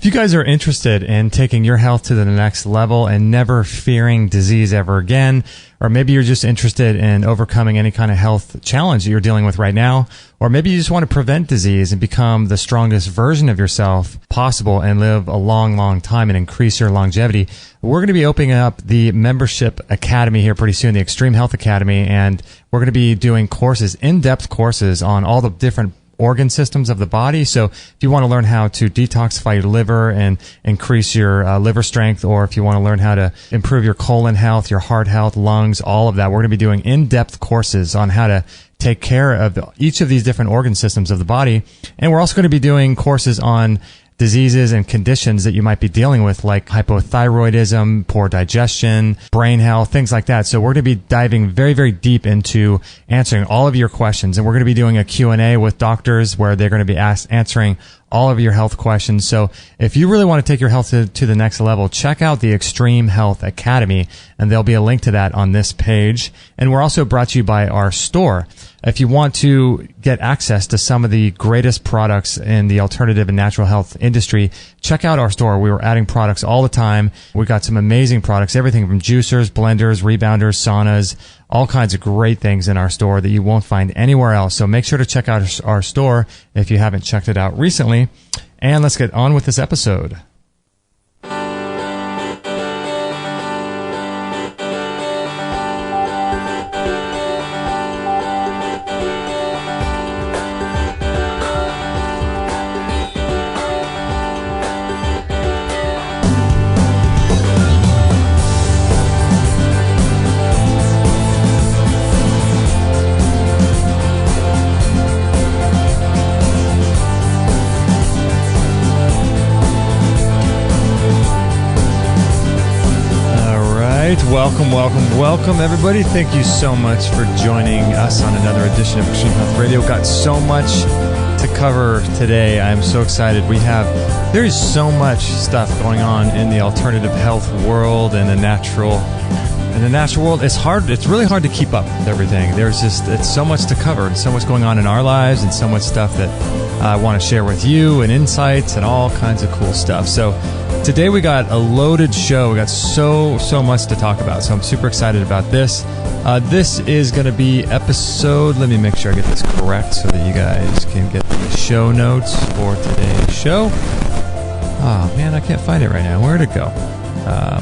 If you guys are interested in taking your health to the next level and never fearing disease ever again, or maybe you're just interested in overcoming any kind of health challenge that you're dealing with right now, or maybe you just want to prevent disease and become the strongest version of yourself possible and live a long, long time and increase your longevity, we're going to be opening up the membership academy here pretty soon, the Extreme Health Academy, and we're going to be doing courses, in-depth courses on all the different organ systems of the body. So if you want to learn how to detoxify your liver and increase your liver strength, or if you want to learn how to improve your colon health, your heart health, lungs, all of that, we're going to be doing in-depth courses on how to take care of each of these different organ systems of the body. And we're also going to be doing courses on diseases and conditions that you might be dealing with, like hypothyroidism, poor digestion, brain health, things like that. So we're going to be diving very, very deep into answering all of your questions. And we're going to be doing a Q&A with doctors where they're going to be answering all of your health questions. So if you really want to take your health to the next level, check out the Extreme Health Academy, and there'll be a link to that on this page. And we're also brought to you by our store. If you want to get access to some of the greatest products in the alternative and natural health industry, check out our store. We were adding products all the time. We got some amazing products, everything from juicers, blenders, rebounders, saunas, all kinds of great things in our store that you won't find anywhere else. So make sure to check out our store if you haven't checked it out recently. And let's get on with this episode. Welcome, everybody. Thank you so much for joining us on another edition of Extreme Health Radio. Got so much to cover today. I'm so excited. There is so much stuff going on in the alternative health world and the natural world. It's really hard to keep up with everything. It's so much to cover and so much going on in our lives and so much stuff that I want to share with you and insights and all kinds of cool stuff. So today we got a loaded show. We got so much to talk about. So I'm super excited about this. This is going to be episode, let me make sure I get this correct so that you guys can get the show notes for today's show. Oh man, I can't find it right now. Where'd it go?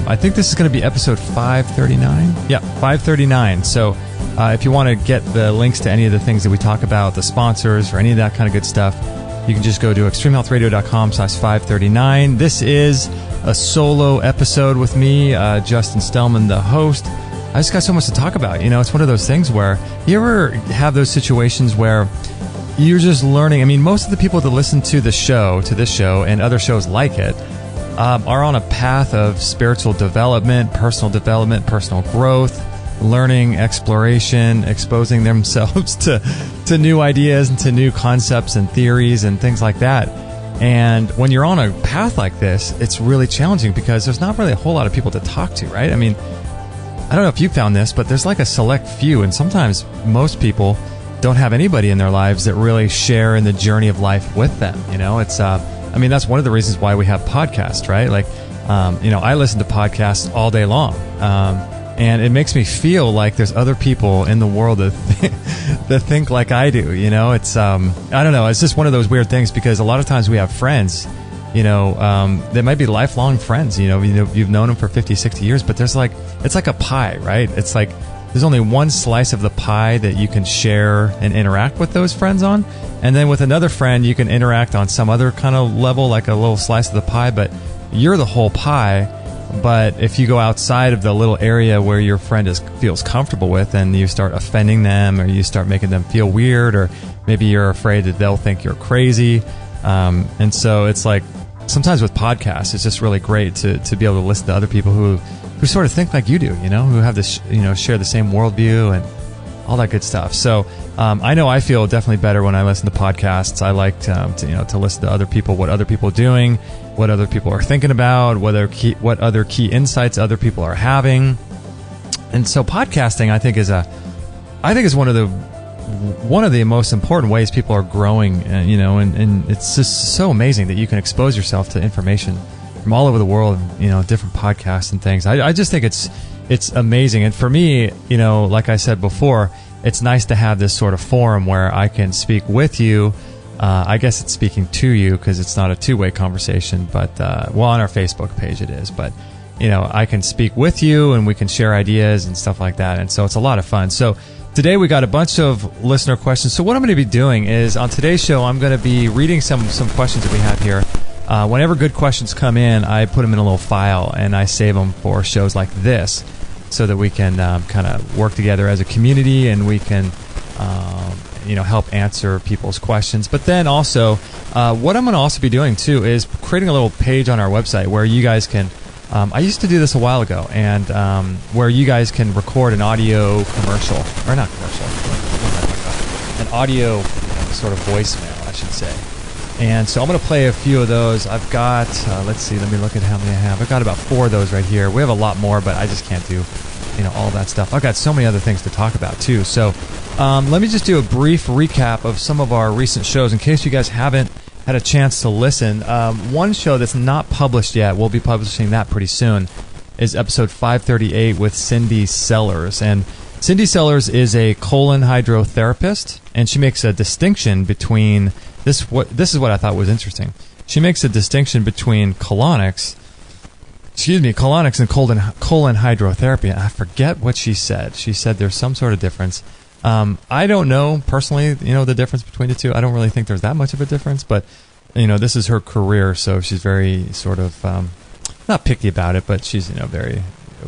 I think this is going to be episode 539. Yeah, 539. So if you want to get the links to any of the things that we talk about, the sponsors or any of that kind of good stuff, you can just go to extremehealthradio.com/539. This is a solo episode with me, Justin Stellman, the host. I just got so much to talk about. You know, it's one of those things where you ever have those situations where you're just learning. I mean, most of the people that listen to this show, and other shows like it, are on a path of spiritual development, personal growth, learning, exploration, exposing themselves to new ideas and to new concepts and theories and things like that. And when you're on a path like this, it's really challenging because there's not really a whole lot of people to talk to, right? I mean, I don't know if you found this, but there's like a select few, and sometimes most people don't have anybody in their lives that really share in the journey of life with them. You know, it's that's one of the reasons why we have podcasts, right? Like, I listen to podcasts all day long. And it makes me feel like there's other people in the world that think like I do. You know, it's I don't know. It's just one of those weird things because a lot of times we have friends, they might be lifelong friends. You've known them for 50, 60 years, but it's like a pie, right? It's like there's only one slice of the pie that you can share and interact with those friends on, and then with another friend you can interact on some other kind of level, like a little slice of the pie, but you're the whole pie. But if you go outside of the little area where your friend feels comfortable with, and you start offending them, or you start making them feel weird, or maybe you're afraid that they'll think you're crazy. And so it's like sometimes with podcasts, it's just really great to be able to listen to other people who sort of think like you do, who have this, share the same worldview and all that good stuff. So I know I feel definitely better when I listen to podcasts. I like to listen to other people, what other people are doing, what other people are thinking about, what other key insights other people are having. And so podcasting, I think is one of the one of the most important ways people are growing, and it's just so amazing that you can expose yourself to information from all over the world, different podcasts and things. I just think it's amazing. And for me, like I said before, it's nice to have this sort of forum where I can speak with you. I guess it's speaking to you because it's not a two-way conversation, but on our Facebook page it is. But I can speak with you and we can share ideas and stuff like that. And so it's a lot of fun. So today we got a bunch of listener questions. So what I'm going to be doing is on today's show, I'm going to be reading some questions that we have here. Whenever good questions come in, I put them in a little file and I save them for shows like this so that we can kind of work together as a community and we can help answer people's questions. But then also, what I'm going to also be doing too is creating a little page on our website where you guys can I used to do this a while ago, and where you guys can record an audio commercial, or not commercial, what am I talking about? An audio sort of voicemail, I should say. And so I'm going to play a few of those. I've got, let's see, let me look at how many I have. I've got about 4 of those right here. We have a lot more, but I just can't do, all that stuff. I've got so many other things to talk about, too. So let me just do a brief recap of some of our recent shows in case you guys haven't had a chance to listen. One show that's not published yet, we'll be publishing that pretty soon, is episode 538 with Cindy Sellers. And Cindy Sellers is a colon hydrotherapist, and she makes a distinction between this is what I thought was interesting. She makes a distinction between colonics and colon hydrotherapy. I forget what she said. She said there's some sort of difference. I don't know personally, the difference between the two. I don't really think there's that much of a difference, but this is her career, so she's very sort of not picky about it, but she's very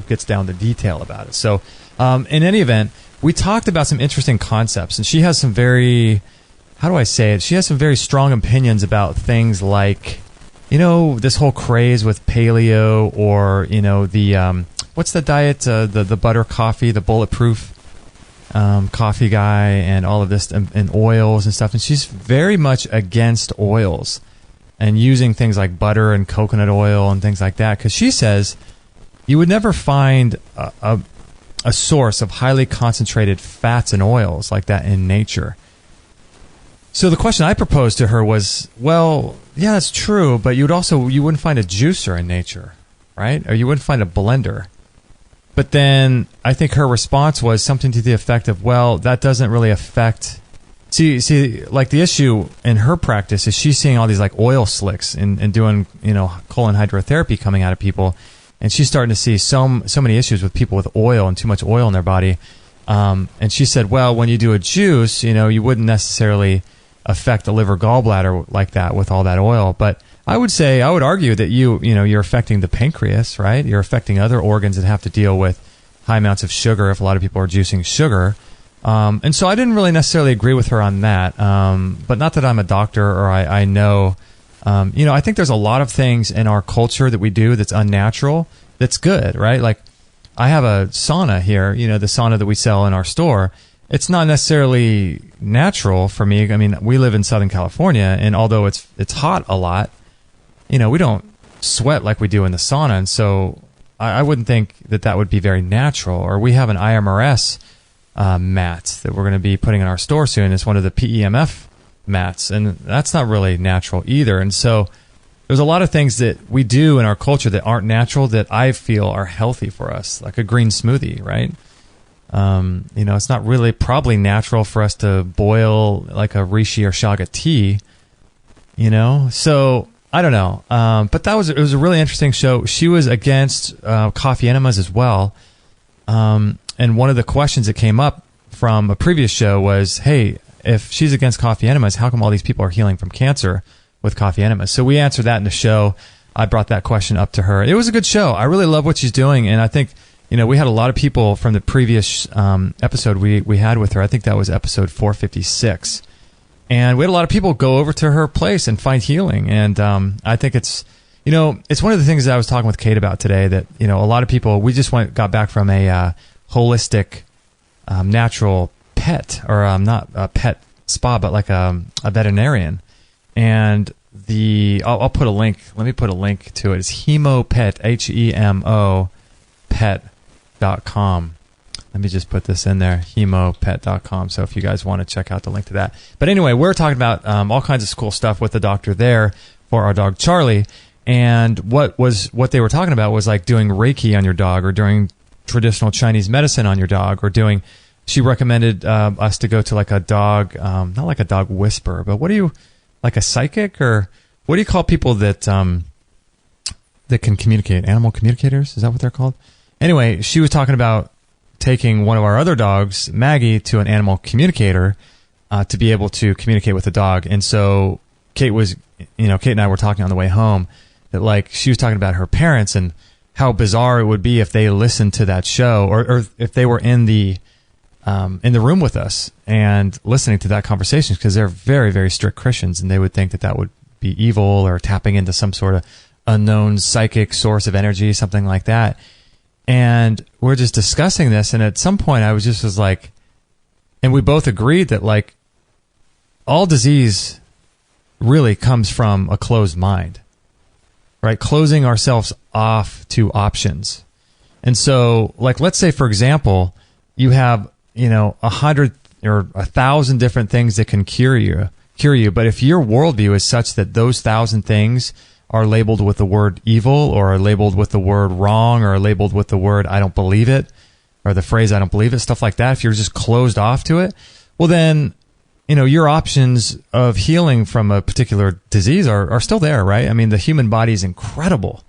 gets down to detail about it. So in any event, we talked about some interesting concepts, and she has some very, how do I say it? She has some very strong opinions about things like, this whole craze with paleo, or the what's the diet, the butter coffee, the bulletproof coffee guy, and all of this, and oils and stuff. And she's very much against oils and using things like butter and coconut oil and things like that, because she says you would never find a source of highly concentrated fats and oils like that in nature. So the question I proposed to her was, well, yeah, that's true, but you wouldn't find a juicer in nature, right? Or you wouldn't find a blender. But then I think her response was something to the effect of, well, that doesn't really affect... See, like the issue in her practice is she's seeing all these like oil slicks and doing, colon hydrotherapy coming out of people. And she's starting to see so many issues with people with oil and too much oil in their body. And she said, well, when you do a juice, you wouldn't necessarily affect the liver gallbladder like that with all that oil. But I would argue that you're affecting the pancreas, right? You're affecting other organs that have to deal with high amounts of sugar if a lot of people are juicing sugar. And so I didn't really necessarily agree with her on that. But not that I'm a doctor or I know. I think there's a lot of things in our culture that we do that's unnatural that's good, right? Like I have a sauna here, the sauna that we sell in our store. It's not necessarily natural for me. I mean, we live in Southern California, and although it's hot a lot, we don't sweat like we do in the sauna, and so I wouldn't think that would be very natural. Or we have an IMRS mat that we're going to be putting in our store soon. It's one of the PEMF mats, and that's not really natural either. And so there's a lot of things that we do in our culture that aren't natural that I feel are healthy for us, like a green smoothie, right? It's not really probably natural for us to boil like a reishi or shaga tea, So I don't know. But it was a really interesting show. She was against coffee enemas as well. And one of the questions that came up from a previous show was, hey, if she's against coffee enemas, how come all these people are healing from cancer with coffee enemas? So we answered that in the show. I brought that question up to her. It was a good show. I really love what she's doing, and I think we had a lot of people from the previous episode we had with her. I think that was episode 456. And we had a lot of people go over to her place and find healing. And I think it's one of the things that I was talking with Kate about today, that, a lot of people, we just got back from a holistic natural pet, or not a pet spa, but like a veterinarian. And I'll put a link. Let me put a link to it. It's Hemo Pet, HEMO Pet.com. Let me just put this in there, hemopet.com. So if you guys want to check out the link to that. But anyway, we're talking about all kinds of cool stuff with the doctor there for our dog Charlie. And what they were talking about was like doing Reiki on your dog, or doing traditional Chinese medicine on your dog, or doing. She recommended us to go to like a dog, not like a dog whisperer, but like a psychic, or what do you call people that that can communicate? Animal communicators? Is that what they're called? Anyway, she was talking about taking one of our other dogs, Maggie, to an animal communicator to be able to communicate with the dog. And so Kate and I were talking on the way home that like she was talking about her parents and how bizarre it would be if they listened to that show, or if they were in the room with us and listening to that conversation, because they're very, very strict Christians, and they would think that would be evil or tapping into some sort of unknown psychic source of energy, something like that. And we're just discussing this, and at some point I was like, and we both agreed that like all disease really comes from a closed mind, right? Closing ourselves off to options. And so like, let's say for example, you have, 100 or 1,000 different things that can cure you. But if your worldview is such that those 1,000 things are labeled with the word evil, or are labeled with the word wrong, or are labeled with the word I don't believe it, or the phrase I don't believe it, stuff like that, if you're just closed off to it, well then, your options of healing from a particular disease are still there, right? I mean, the human body is incredible.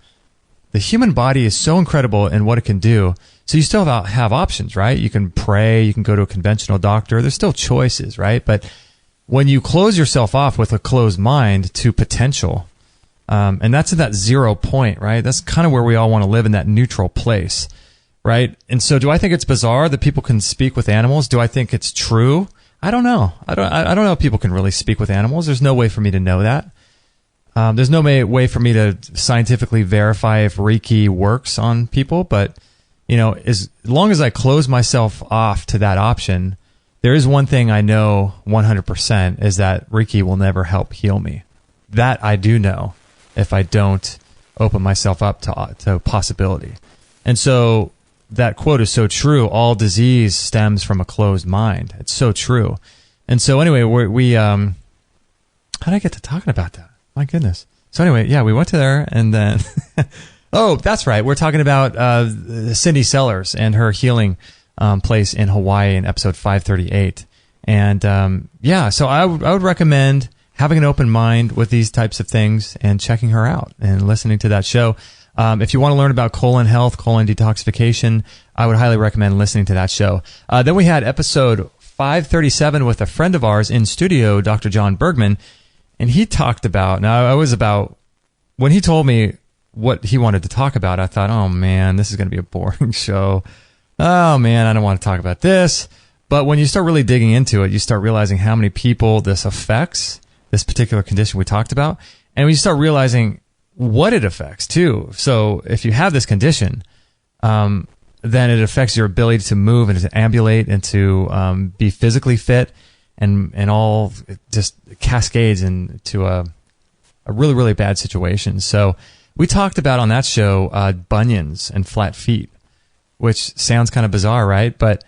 The human body is so incredible in what it can do. So you still have options, right? You can pray, you can go to a conventional doctor. There's still choices, right? But when you close yourself off with a closed mind to potential, and that's at that 0 point, right? That's kind of where we all want to live, in that neutral place, right? And so do I think it's bizarre that people can speak with animals? Do I think it's true? I don't know. I don't know if people can really speak with animals. There's no way for me to know that. There's no way for me to scientifically verify if Reiki works on people, but as long as I close myself off to that option, there is one thing I know 100% is that Reiki will never help heal me. That I do know if I don't open myself up to possibility. And so that quote is so true. All disease stems from a closed mind. It's so true. And so anyway, we how did I get to talking about that? My goodness. So anyway, yeah, we went to there, and then oh, that's right. We're talking about Cindy Sellers and her healing place in Hawaii in episode 538. And yeah, so I would recommend having an open mind with these types of things and checking her out and listening to that show. If you want to learn about colon health, colon detoxification, I would highly recommend listening to that show. Then we had episode 537 with a friend of ours in studio, Dr. John Bergman, and he talked about, when he told me what he wanted to talk about, I thought, oh man, this is going to be a boring show. Oh man, I don't want to talk about this. But when you start really digging into it, you start realizing how many people this affects, this particular condition we talked about. And when you start realizing what it affects too. So if you have this condition, then it affects your ability to move and to ambulate and to be physically fit, and all just cascades into a really, really bad situation. So we talked about on that show bunions and flat feet, which sounds kind of bizarre, right? But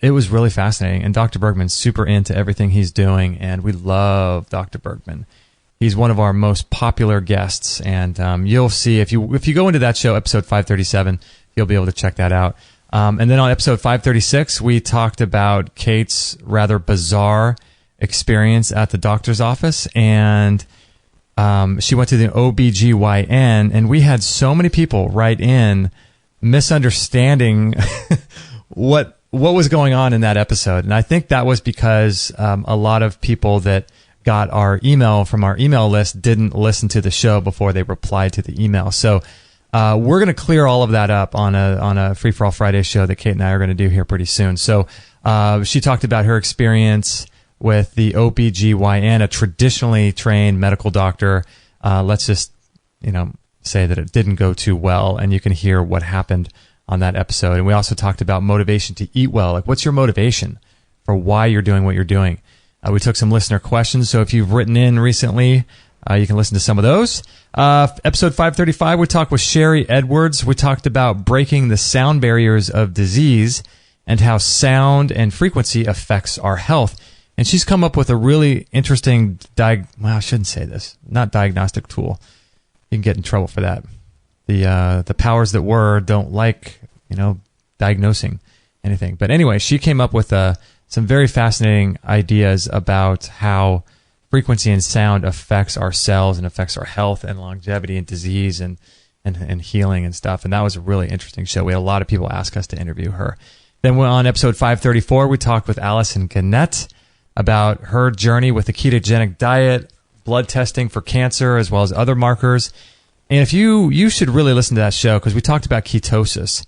it was really fascinating. And Dr. Bergman's super into everything he's doing, and we love Dr. Bergman. He's one of our most popular guests, and you'll see if you go into that show, episode 537, you'll be able to check that out. And then on episode 536, we talked about Kate's rather bizarre experience at the doctor's office, and she went to the OBGYN, and we had so many people write in misunderstanding what was going on in that episode. And I think that was because a lot of people that got our email from our email list didn't listen to the show before they replied to the email. So we're going to clear all of that up on a Free for All Friday show that Kate and I are going to do here pretty soon. So she talked about her experience with the OBGYN, a traditionally trained medical doctor. Let's just say that it didn't go too well, and you can hear what happened on that episode. And we also talked about motivation to eat well. Like, what's your motivation for why you're doing what you're doing? We took some listener questions, so if you've written in recently, you can listen to some of those. Episode 535, we talked with Sherry Edwards. We talked about breaking the sound barriers of disease and how sound and frequency affects our health. And she's come up with a really interesting I shouldn't say this, not diagnostic tool. You can get in trouble for that. The powers that were don't like, diagnosing anything. But anyway, she came up with some very fascinating ideas about how frequency and sound affects our cells and affects our health and longevity and disease and healing and stuff. And that was a really interesting show. We had a lot of people ask us to interview her. Then on episode 534, we talked with Allison Gannett about her journey with the ketogenic diet, blood testing for cancer, as well as other markers. And if you should really listen to that show, because we talked about ketosis.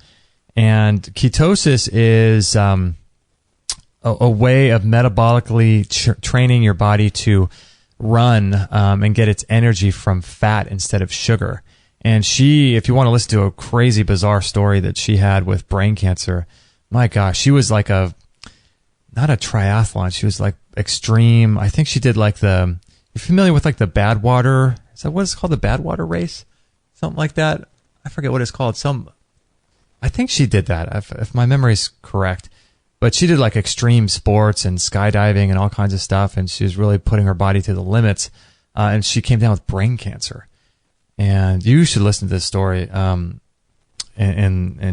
And ketosis is a way of metabolically training your body to run and get its energy from fat instead of sugar. And if you want to listen to a crazy, bizarre story that she had with brain cancer, my gosh, she was like not a triathlon. She was like extreme. I think she did you're familiar with like the Badwater? Is that what it's called? The Badwater race? Something like that. I forget what it's called. I think she did that, if my memory's correct. But she did like extreme sports and skydiving and all kinds of stuff. And she was really putting her body to the limits. And she came down with brain cancer. And you should listen to this story and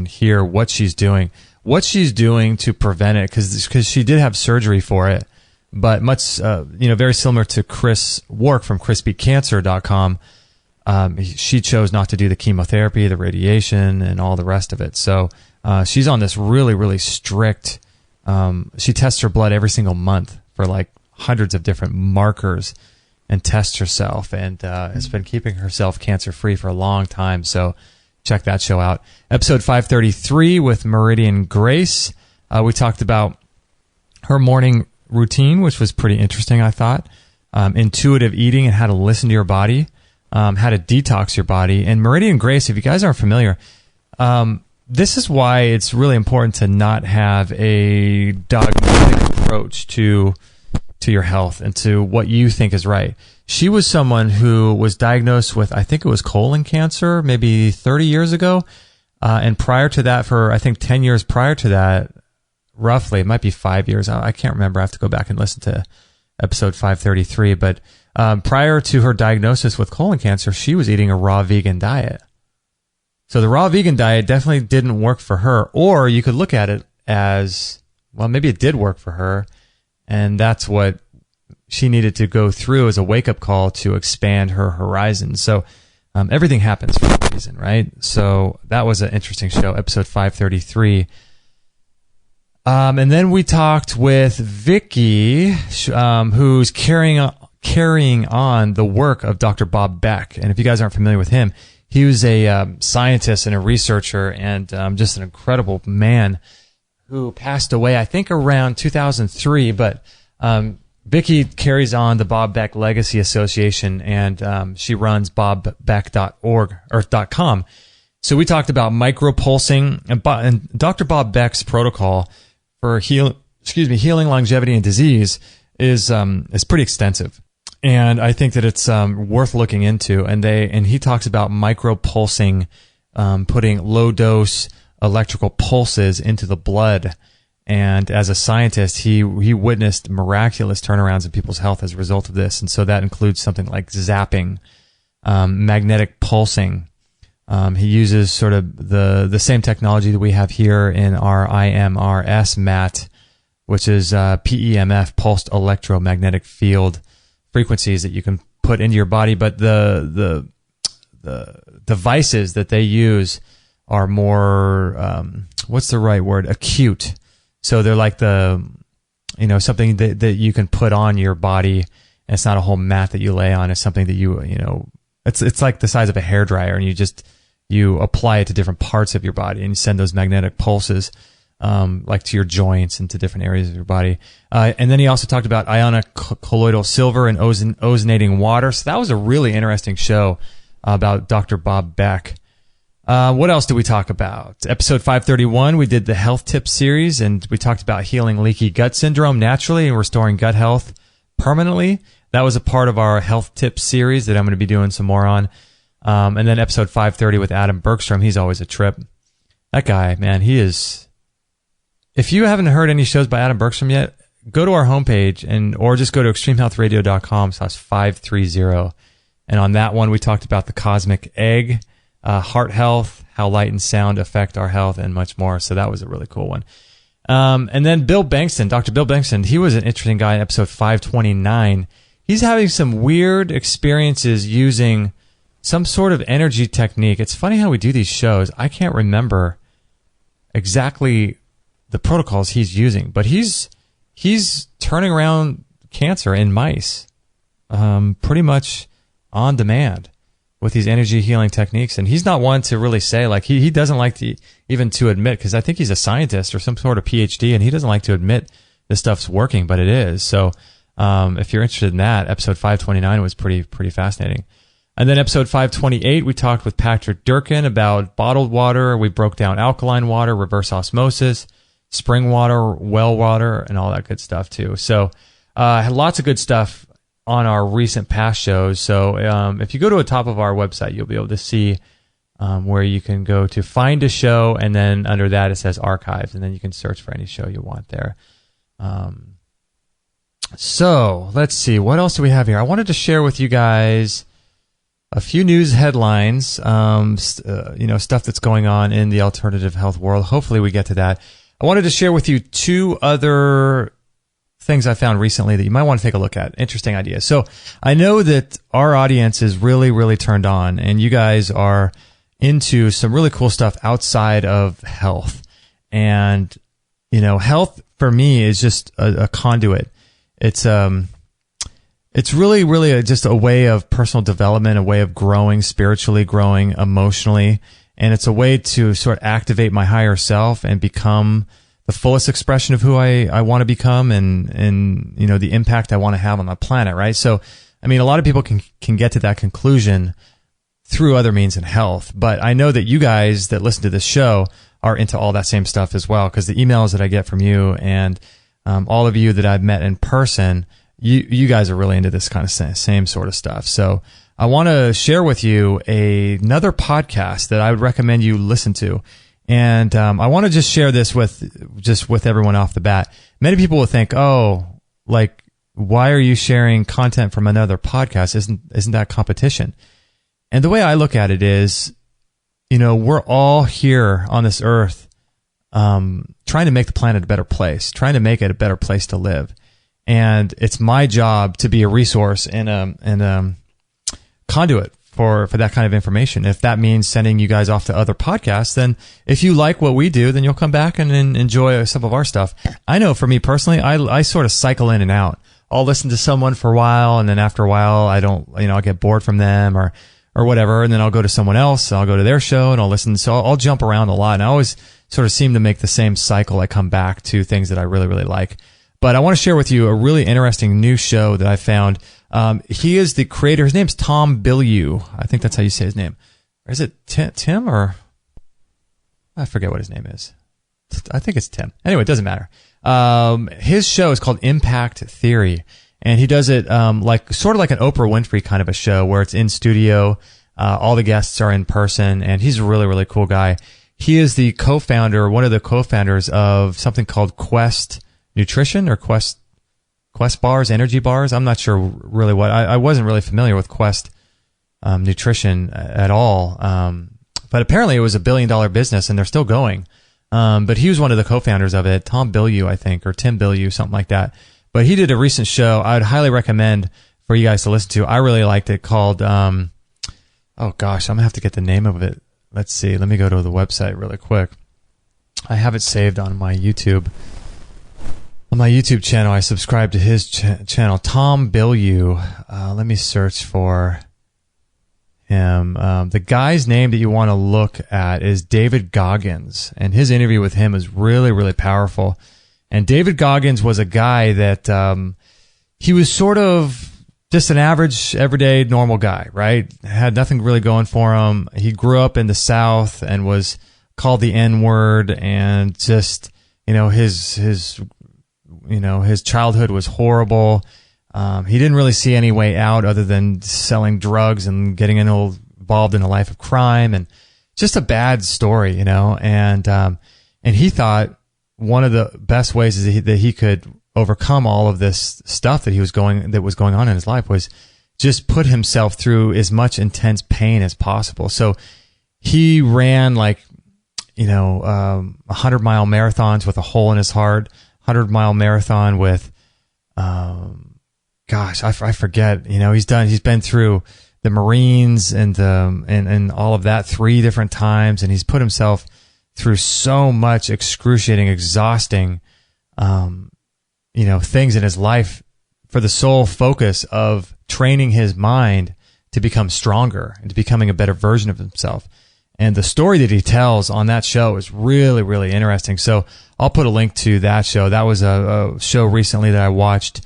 hear what she's doing. What she's doing to prevent it, because she did have surgery for it, but much, very similar to Chris Wark from ChrisBeatCancer.com. She chose not to do the chemotherapy, the radiation, and all the rest of it. So she's on this really, really strict. She tests her blood every single month for like hundreds of different markers and tests herself, and has been keeping herself cancer-free for a long time. So check that show out. Episode 533 with Meridian Grace. We talked about her morning routine, which was pretty interesting, I thought. Intuitive eating and how to listen to your body, how to detox your body. And Meridian Grace, if you guys aren't familiar, this is why it's really important to not have a dogmatic approach to your health and to what you think is right. She was someone who was diagnosed with, I think it was colon cancer, maybe 30 years ago. And prior to that, for I think 10 years prior to that, roughly, it might be 5 years. I can't remember. I have to go back and listen to episode 533. But prior to her diagnosis with colon cancer, she was eating a raw vegan diet. So the raw vegan diet definitely didn't work for her. Or you could look at it as, well, maybe it did work for her. And that's what she needed to go through as a wake-up call to expand her horizons. So everything happens for a reason, right? So that was an interesting show, episode 533. And then we talked with Vicky, who's carrying on the work of Dr. Bob Beck. And if you guys aren't familiar with him, he was a scientist and a researcher and just an incredible man who passed away, I think, around 2003. But Vicky carries on the Bob Beck Legacy Association, and she runs bobbeck.org or .com. So we talked about micropulsing, and Dr. Bob Beck's protocol for healing longevity and disease is pretty extensive, and I think that it's worth looking into. And he talks about micropulsing, putting low dose electrical pulses into the blood. And as a scientist, he witnessed miraculous turnarounds in people's health as a result of this. And so that includes something like zapping, magnetic pulsing. He uses sort of the same technology that we have here in our IMRS mat, which is PEMF, pulsed electromagnetic field frequencies that you can put into your body. But the devices that they use are more, what's the right word? Acute. So they're like something that you can put on your body. And it's not a whole mat that you lay on. It's something that it's like the size of a hairdryer, and you apply it to different parts of your body, and you send those magnetic pulses, like to your joints and to different areas of your body. And then he also talked about ionic colloidal silver and ozonating water. So that was a really interesting show about Dr. Bob Beck. What else did we talk about? Episode 531, we did the health tips series, and we talked about healing leaky gut syndrome naturally and restoring gut health permanently. That was a part of our health tips series that I'm going to be doing some more on. And then episode 530 with Adam Bergstrom. He's always a trip. That guy, man, he is if you haven't heard any shows by Adam Bergstrom yet, go to our homepage or just go to extremehealthradio.com/530. And on that one, we talked about the cosmic egg, heart health, how light and sound affect our health, and much more. So that was a really cool one. And then Bill Bankston, Dr. Bill Bankston, he was an interesting guy in episode 529. He's having some weird experiences using some sort of energy technique. It's funny how we do these shows. I can't remember exactly the protocols he's using, but he's turning around cancer in mice pretty much on demand with these energy healing techniques. And he's not one to really say, like, he doesn't like to even to admit, because I think he's a scientist or some sort of PhD, and he doesn't like to admit this stuff's working, but it is. So if you're interested in that, episode 529 was pretty fascinating. And then episode 528, we talked with Patrick Durkin about bottled water. We broke down alkaline water, reverse osmosis, spring water, well water, and all that good stuff too. So had lots of good stuff on our recent past shows. So if you go to the top of our website, you'll be able to see where you can go to find a show, and then under that it says archives, and then you can search for any show you want there. So let's see, what else do we have here? I wanted to share with you guys a few news headlines, stuff that's going on in the alternative health world. Hopefully we get to that. I wanted to share with you two other things I found recently that you might want to take a look at. Interesting ideas. So I know that our audience is really, really turned on, and you guys are into some really cool stuff outside of health. And, health for me is just a conduit. It's really just a way of personal development, a way of growing spiritually, growing emotionally. And it's a way to sort of activate my higher self and become the fullest expression of who I want to become, and the impact I want to have on the planet, right? So, I mean, a lot of people can get to that conclusion through other means in health, but I know that you guys that listen to this show are into all that same stuff as well, because the emails that I get from you and all of you that I've met in person, you guys are really into this kind of same sort of stuff. So I want to share with you another podcast that I would recommend you listen to. And I want to just share this with everyone off the bat. Many people will think, oh, like, why are you sharing content from another podcast? Isn't that competition? And the way I look at it is, we're all here on this earth trying to make the planet a better place, trying to make it a better place to live. And it's my job to be a resource and a conduit for that kind of information. If that means sending you guys off to other podcasts, then if you like what we do, then you'll come back and enjoy some of our stuff. I know for me personally, I sort of cycle in and out. I'll listen to someone for a while, and then after a while, I'll get bored from them or whatever, and then I'll go to someone else, and I'll go to their show, and I'll listen. So I'll jump around a lot, and I always sort of seem to make the same cycle. I come back to things that I really, really like. But I want to share with you a really interesting new show that I found. He is the creator. His name's Tom Bilyeu. I think that's how you say his name. Or is it Tim or I forget what his name is. I think it's Tim. Anyway, it doesn't matter. His show is called Impact Theory, and he does it sort of like an Oprah Winfrey kind of a show where it's in studio. All the guests are in person, and he's a really, really cool guy. He is the co-founder, one of the co-founders of something called Quest Nutrition or Quest bars, energy bars. I'm not sure really what. I wasn't really familiar with Quest Nutrition at all. But apparently it was $1 billion business, and they're still going. But he was one of the co-founders of it, Tom Bilyeu, I think, or Tim Bilyeu, something like that. But he did a recent show I would highly recommend for you guys to listen to. I really liked it, called, oh gosh, I'm going to have to get the name of it. Let's see. Let me go to the website really quick. I have it saved on my YouTube. On my YouTube channel, I subscribe to his channel, Tom Bilyeu. Let me search for him. The guy's name that you want to look at is David Goggins, and his interview with him is really, really powerful. And David Goggins was a guy that he was sort of just an average, everyday, normal guy, right? Had nothing really going for him. He grew up in the South and was called the N-word, and just, his childhood was horrible. He didn't really see any way out other than selling drugs and getting involved in a life of crime, and just a bad story, and he thought, one of the best ways is that he could overcome all of this stuff that was going on in his life was just put himself through as much intense pain as possible. So he ran 100-mile marathons with a hole in his heart, 100-mile marathon with, I forget, he's been through the Marines and all of that 3 different times. And he's put himself through so much excruciating, exhausting, things in his life for the sole focus of training his mind to become stronger and to becoming a better version of himself. And the story that he tells on that show is really, really interesting. So I'll put a link to that show. That was a show recently that I watched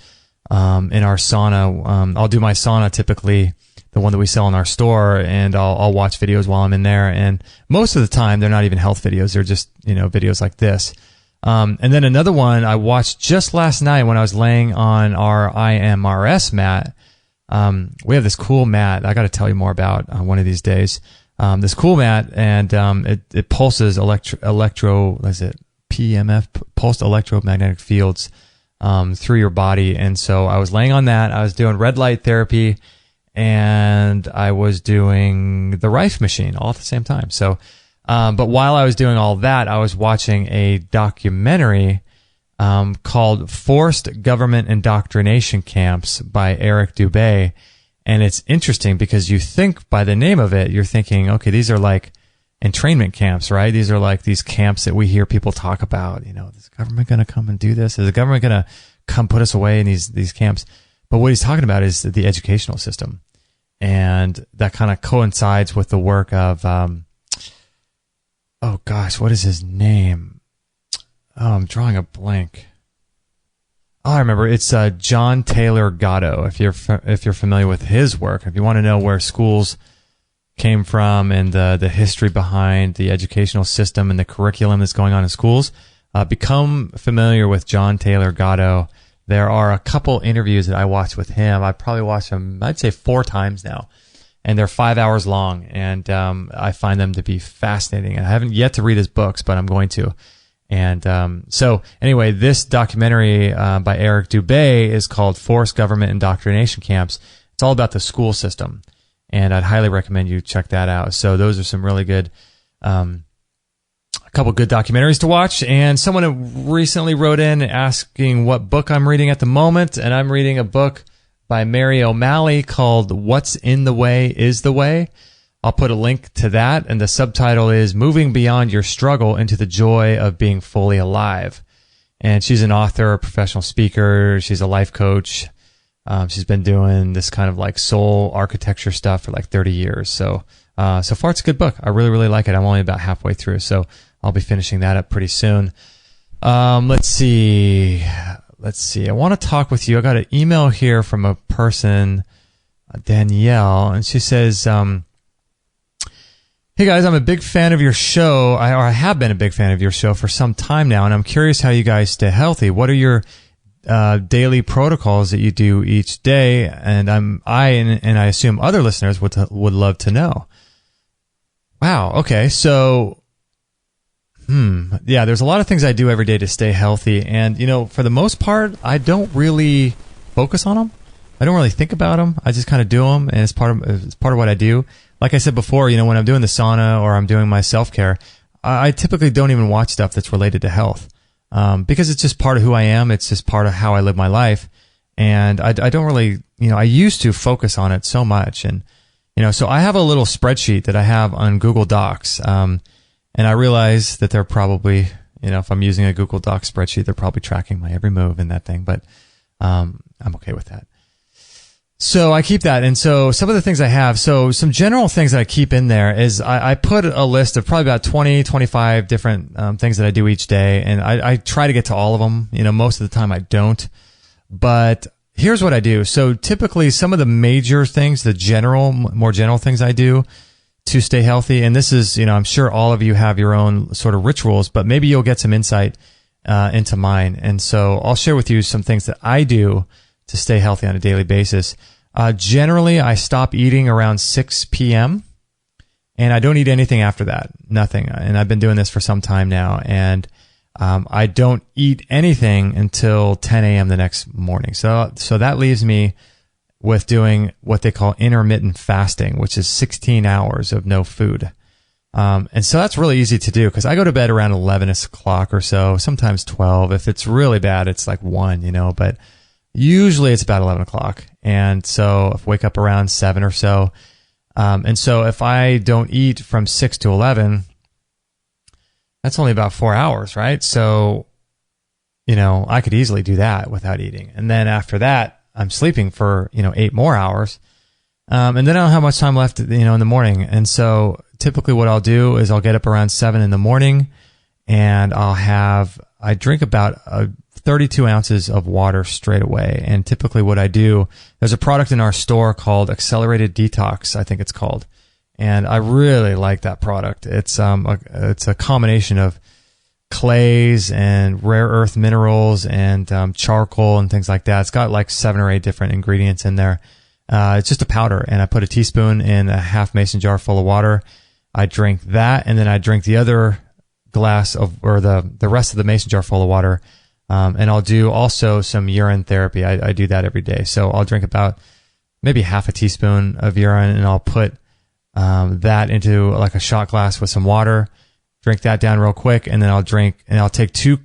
in our sauna. I'll do my sauna typically, the one that we sell in our store, and I'll watch videos while I'm in there. And most of the time, they're not even health videos. They're just, videos like this. And then another one I watched just last night when I was laying on our IMRS mat. We have this cool mat I got to tell you more about one of these days. This cool mat, and it pulses PEMF, pulsed electromagnetic fields through your body. And so I was laying on that. I was doing red light therapy, and I was doing the Rife machine all at the same time. So, but while I was doing all that, I was watching a documentary called Forced Government Indoctrination Camps by Eric Dubay. And it's interesting because you think by the name of it, you're thinking, okay, these are like entrainment camps, right? These are like these camps that we hear people talk about. Is the government going to come and do this? Is the government going to come put us away in these camps? But what he's talking about is the educational system. And that kind of coincides with the work of, what is his name? Oh, I'm drawing a blank. Oh, I remember. It's John Taylor Gatto. If you're familiar with his work, if you want to know where schools came from and the history behind the educational system and the curriculum that's going on in schools, become familiar with John Taylor Gatto. There are a couple interviews that I watched with him. I probably watched them, I'd say 4 times now, and they're 5 hours long. And I find them to be fascinating. And I haven't yet to read his books, but I'm going to. And so anyway, this documentary by Eric Dubay is called Forced Government Indoctrination Camps. It's all about the school system, and I'd highly recommend you check that out. So those are some really good, a couple good documentaries to watch. And someone recently wrote in asking what book I'm reading at the moment, and I'm reading a book by Mary O'Malley called What's in the Way is the Way. I'll put a link to that, and the subtitle is Moving Beyond Your Struggle into the Joy of Being Fully Alive. And she's an author, a professional speaker. She's a life coach. She's been doing this kind of like soul architecture stuff for like 30 years. So far it's a good book. I really, really like it. I'm only about halfway through, so I'll be finishing that up pretty soon. Let's see. I want to talk with you. I got an email here from a person, Danielle, and she says, hey guys, I'm a big fan of your show. I have been a big fan of your show for some time now, and I'm curious how you guys stay healthy. What are your daily protocols that you do each day? And I assume other listeners would love to know. Wow. Okay. So, yeah, there's a lot of things I do every day to stay healthy, and for the most part, I don't really focus on them. I don't really think about them. I just kind of do them, and it's part of what I do. Like I said before, when I'm doing the sauna or I'm doing my self-care, I typically don't even watch stuff that's related to health, because it's just part of who I am. It's just part of how I live my life. And I don't really, I used to focus on it so much. And, so I have a little spreadsheet that I have on Google Docs. And I realize that they're probably, if I'm using a Google Docs spreadsheet, they're probably tracking my every move in that thing, but I'm okay with that. So I keep that. And so some of the things I have, so some general things that I keep in there is I put a list of probably about 20, 25 different things that I do each day. And I try to get to all of them. Most of the time I don't. But here's what I do. So typically some of the major things, more general things I do to stay healthy. And this is, I'm sure all of you have your own sort of rituals, but maybe you'll get some insight into mine. And so I'll share with you some things that I do to stay healthy on a daily basis. Generally, I stop eating around 6 p.m. and I don't eat anything after that. Nothing. And I've been doing this for some time now. And I don't eat anything until 10 a.m. the next morning. So that leaves me with doing what they call intermittent fasting, which is 16 hours of no food. And so that's really easy to do because I go to bed around 11 o'clock or so, sometimes 12. If it's really bad, it's like 1, but usually it's about 11 o'clock. And so if I wake up around 7 or so, and so if I don't eat from 6 to 11, that's only about 4 hours, right? So, I could easily do that without eating. And then after that, I'm sleeping for, 8 more hours. And then I don't have much time left, in the morning. And so typically what I'll do is I'll get up around 7 in the morning and I drink about 32 ounces of water straight away. And typically what I do, there's a product in our store called Accelerated Detox, I think it's called. And I really like that product. It's a combination of clays and rare earth minerals and charcoal and things like that. It's got like 7 or 8 different ingredients in there. It's just a powder, and I put a teaspoon in a half mason jar full of water. I drink that, and then I drink the other glass or the rest of the mason jar full of water. And I'll do also some urine therapy. I do that every day. So I'll drink about maybe half a teaspoon of urine, and I'll put that into like a shot glass with some water. Drink that down real quick, and then I'll take two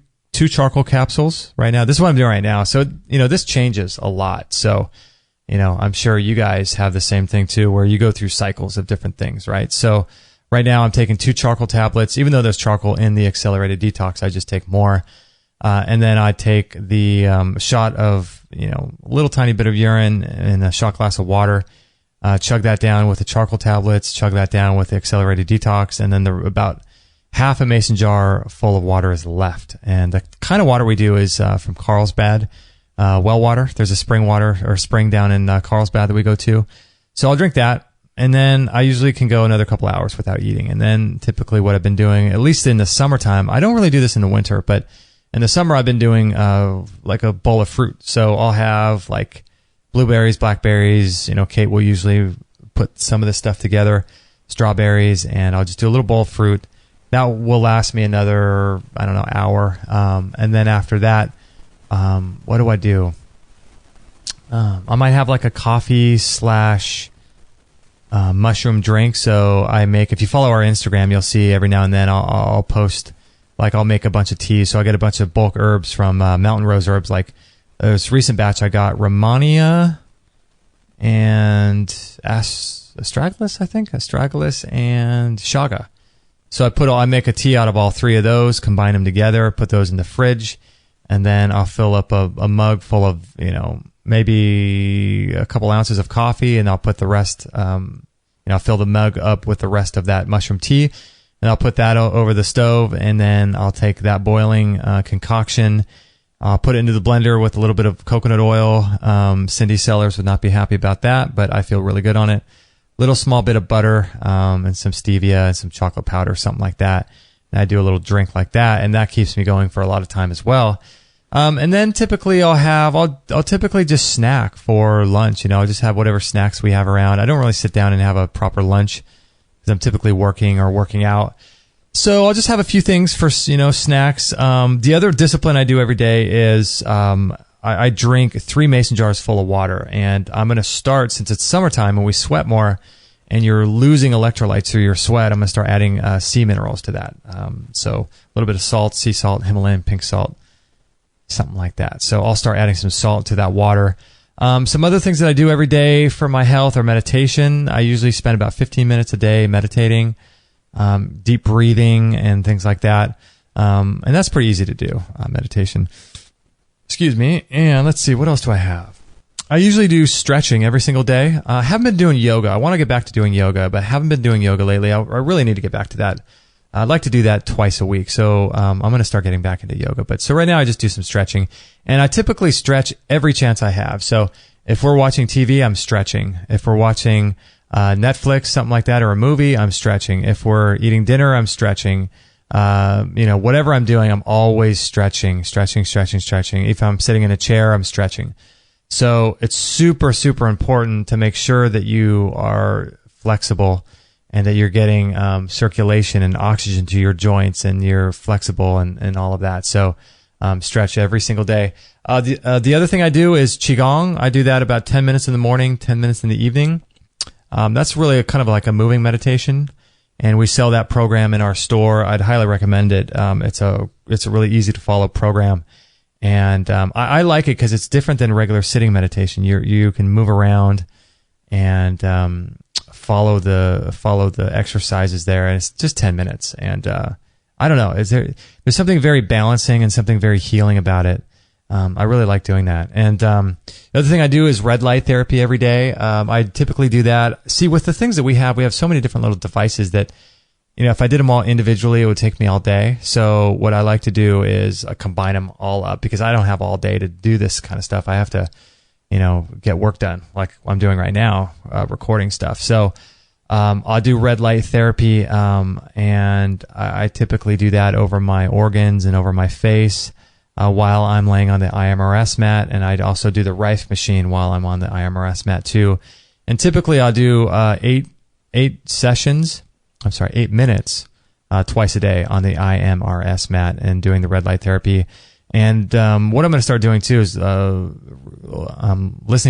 charcoal capsules right now. This is what I'm doing right now. So, this changes a lot. So, I'm sure you guys have the same thing too, where you go through cycles of different things, right? So right now I'm taking 2 charcoal tablets. Even though there's charcoal in the Accelerated Detox, I just take more. And then I take the shot of, a little tiny bit of urine in a shot glass of water, chug that down with the charcoal tablets, chug that down with the Accelerated Detox, and then about half a mason jar full of water is left. And the kind of water we do is from Carlsbad, well water. There's a spring down in Carlsbad that we go to. So I'll drink that. And then I usually can go another couple hours without eating. And then typically what I've been doing, at least in the summertime, I don't really do this in the winter, but in the summer I've been doing like a bowl of fruit. So I'll have like blueberries, blackberries. Kate will usually put some of this stuff together, strawberries, and I'll just do a little bowl of fruit. That will last me another, hour. And then after that, what do I do? I might have like a coffee / mushroom drink. So if you follow our Instagram, you'll see every now and then I'll post, like I'll make a bunch of teas. So I get a bunch of bulk herbs from Mountain Rose Herbs. Like this recent batch, I got Romania and astragalus and chaga. So I make a tea out of all 3 of those, combine them together, put those in the fridge, and then I'll fill up a mug full of, maybe a couple ounces of coffee, and I'll put the rest, I'll fill the mug up with the rest of that mushroom tea, and I'll put that over the stove, and then I'll take that boiling concoction, I'll put it into the blender with a little bit of coconut oil. Cindy Sellers would not be happy about that, but I feel really good on it. Little small bit of butter, and some stevia and some chocolate powder, something like that. And I do a little drink like that, and that keeps me going for a lot of time as well. And then typically I'll typically just snack for lunch. I'll just have whatever snacks we have around. I don't really sit down and have a proper lunch because I'm typically working or working out. So I'll just have a few things for, snacks. The other discipline I do every day is, I drink 3 mason jars full of water, and I'm going to start, since it's summertime and we sweat more and you're losing electrolytes through your sweat, I'm going to start adding sea minerals to that. So a little bit of salt, sea salt, Himalayan pink salt, something like that. So I'll start adding some salt to that water. Some other things that I do every day for my health are meditation. I usually spend about 15 minutes a day meditating, deep breathing and things like that. And that's pretty easy to do, meditation. Excuse me. And let's see, what else do I have? I usually do stretching every single day. I haven't been doing yoga. I want to get back to doing yoga, but haven't been doing yoga lately. I really need to get back to that. I'd like to do that twice a week. So I'm going to start getting back into yoga. But so right now I just do some stretching. And I typically stretch every chance I have. So if we're watching TV, I'm stretching. If we're watching Netflix, something like that, or a movie, I'm stretching. If we're eating dinner, I'm stretching. Whatever I'm doing, I'm always stretching. If I'm sitting in a chair, I'm stretching. So it's super, super important to make sure that you are flexible and that you're getting circulation and oxygen to your joints, and you're flexible and all of that. So stretch every single day. The other thing I do is Qigong. I do that about 10 minutes in the morning, 10 minutes in the evening. That's really kind of like a moving meditation, and we sell that program in our store. I'd highly recommend it. It's a really easy to follow program, and I like it because it's different than regular sitting meditation. You can move around and follow the exercises there, and it's just 10 minutes. And I don't know, there's something very balancing and something very healing about it. I really like doing that. And the other thing I do is red light therapy every day. I typically do that. See, with the things that we have so many different little devices that, if I did them all individually, it would take me all day. So what I like to do is combine them all up, because I don't have all day to do this kind of stuff. I have to, get work done like I'm doing right now, recording stuff. So I'll do red light therapy, and I typically do that over my organs and over my face while I'm laying on the IMRS mat, and I'd also do the Rife machine while I'm on the IMRS mat too. And typically I'll do 8 minutes twice a day on the IMRS mat and doing the red light therapy. And what I'm going to start doing too is listening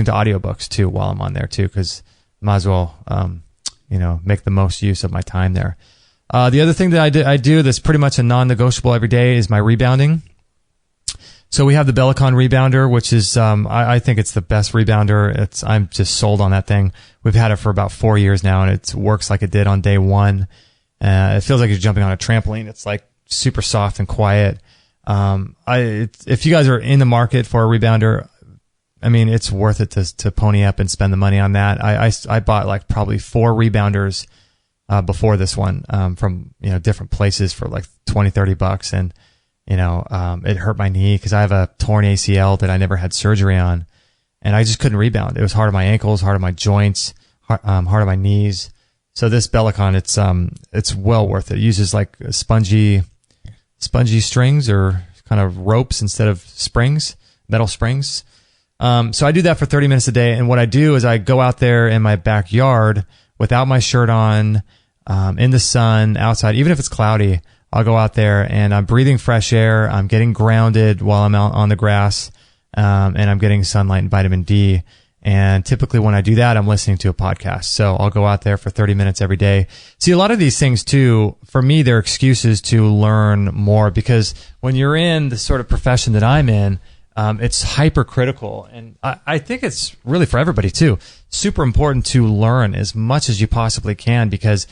to audiobooks too while I'm on there too, because I might as well make the most use of my time there. The other thing that I do that's pretty much a non-negotiable every day is my rebounding. So we have the Bellicon rebounder, which is I think it's the best rebounder. I'm just sold on that thing. We've had it for about 4 years now, and it works like it did on day one. It feels like you're jumping on a trampoline. It's like super soft and quiet. If you guys are in the market for a rebounder, I mean, it's worth it to pony up and spend the money on that. I bought like probably 4 rebounders before this one from different places for like $20-$30, and it hurt my knee because I have a torn ACL that I never had surgery on, and I just couldn't rebound. It was hard on my ankles, hard on my joints, hard on my knees. So this Bellicon, it's well worth it. It uses like spongy strings or kind of ropes instead of springs, metal springs. So I do that for 30 minutes a day. And what I do is I go out there in my backyard without my shirt on, in the sun, outside, even if it's cloudy. I'll go out there and I'm breathing fresh air. I'm getting grounded while I'm out on the grass, and I'm getting sunlight and vitamin D. And typically when I do that, I'm listening to a podcast. So I'll go out there for 30 minutes every day. See, a lot of these things too, for me, they're excuses to learn more, because when you're in the sort of profession that I'm in, it's hypercritical. And I think it's really for everybody too, super important to learn as much as you possibly can, because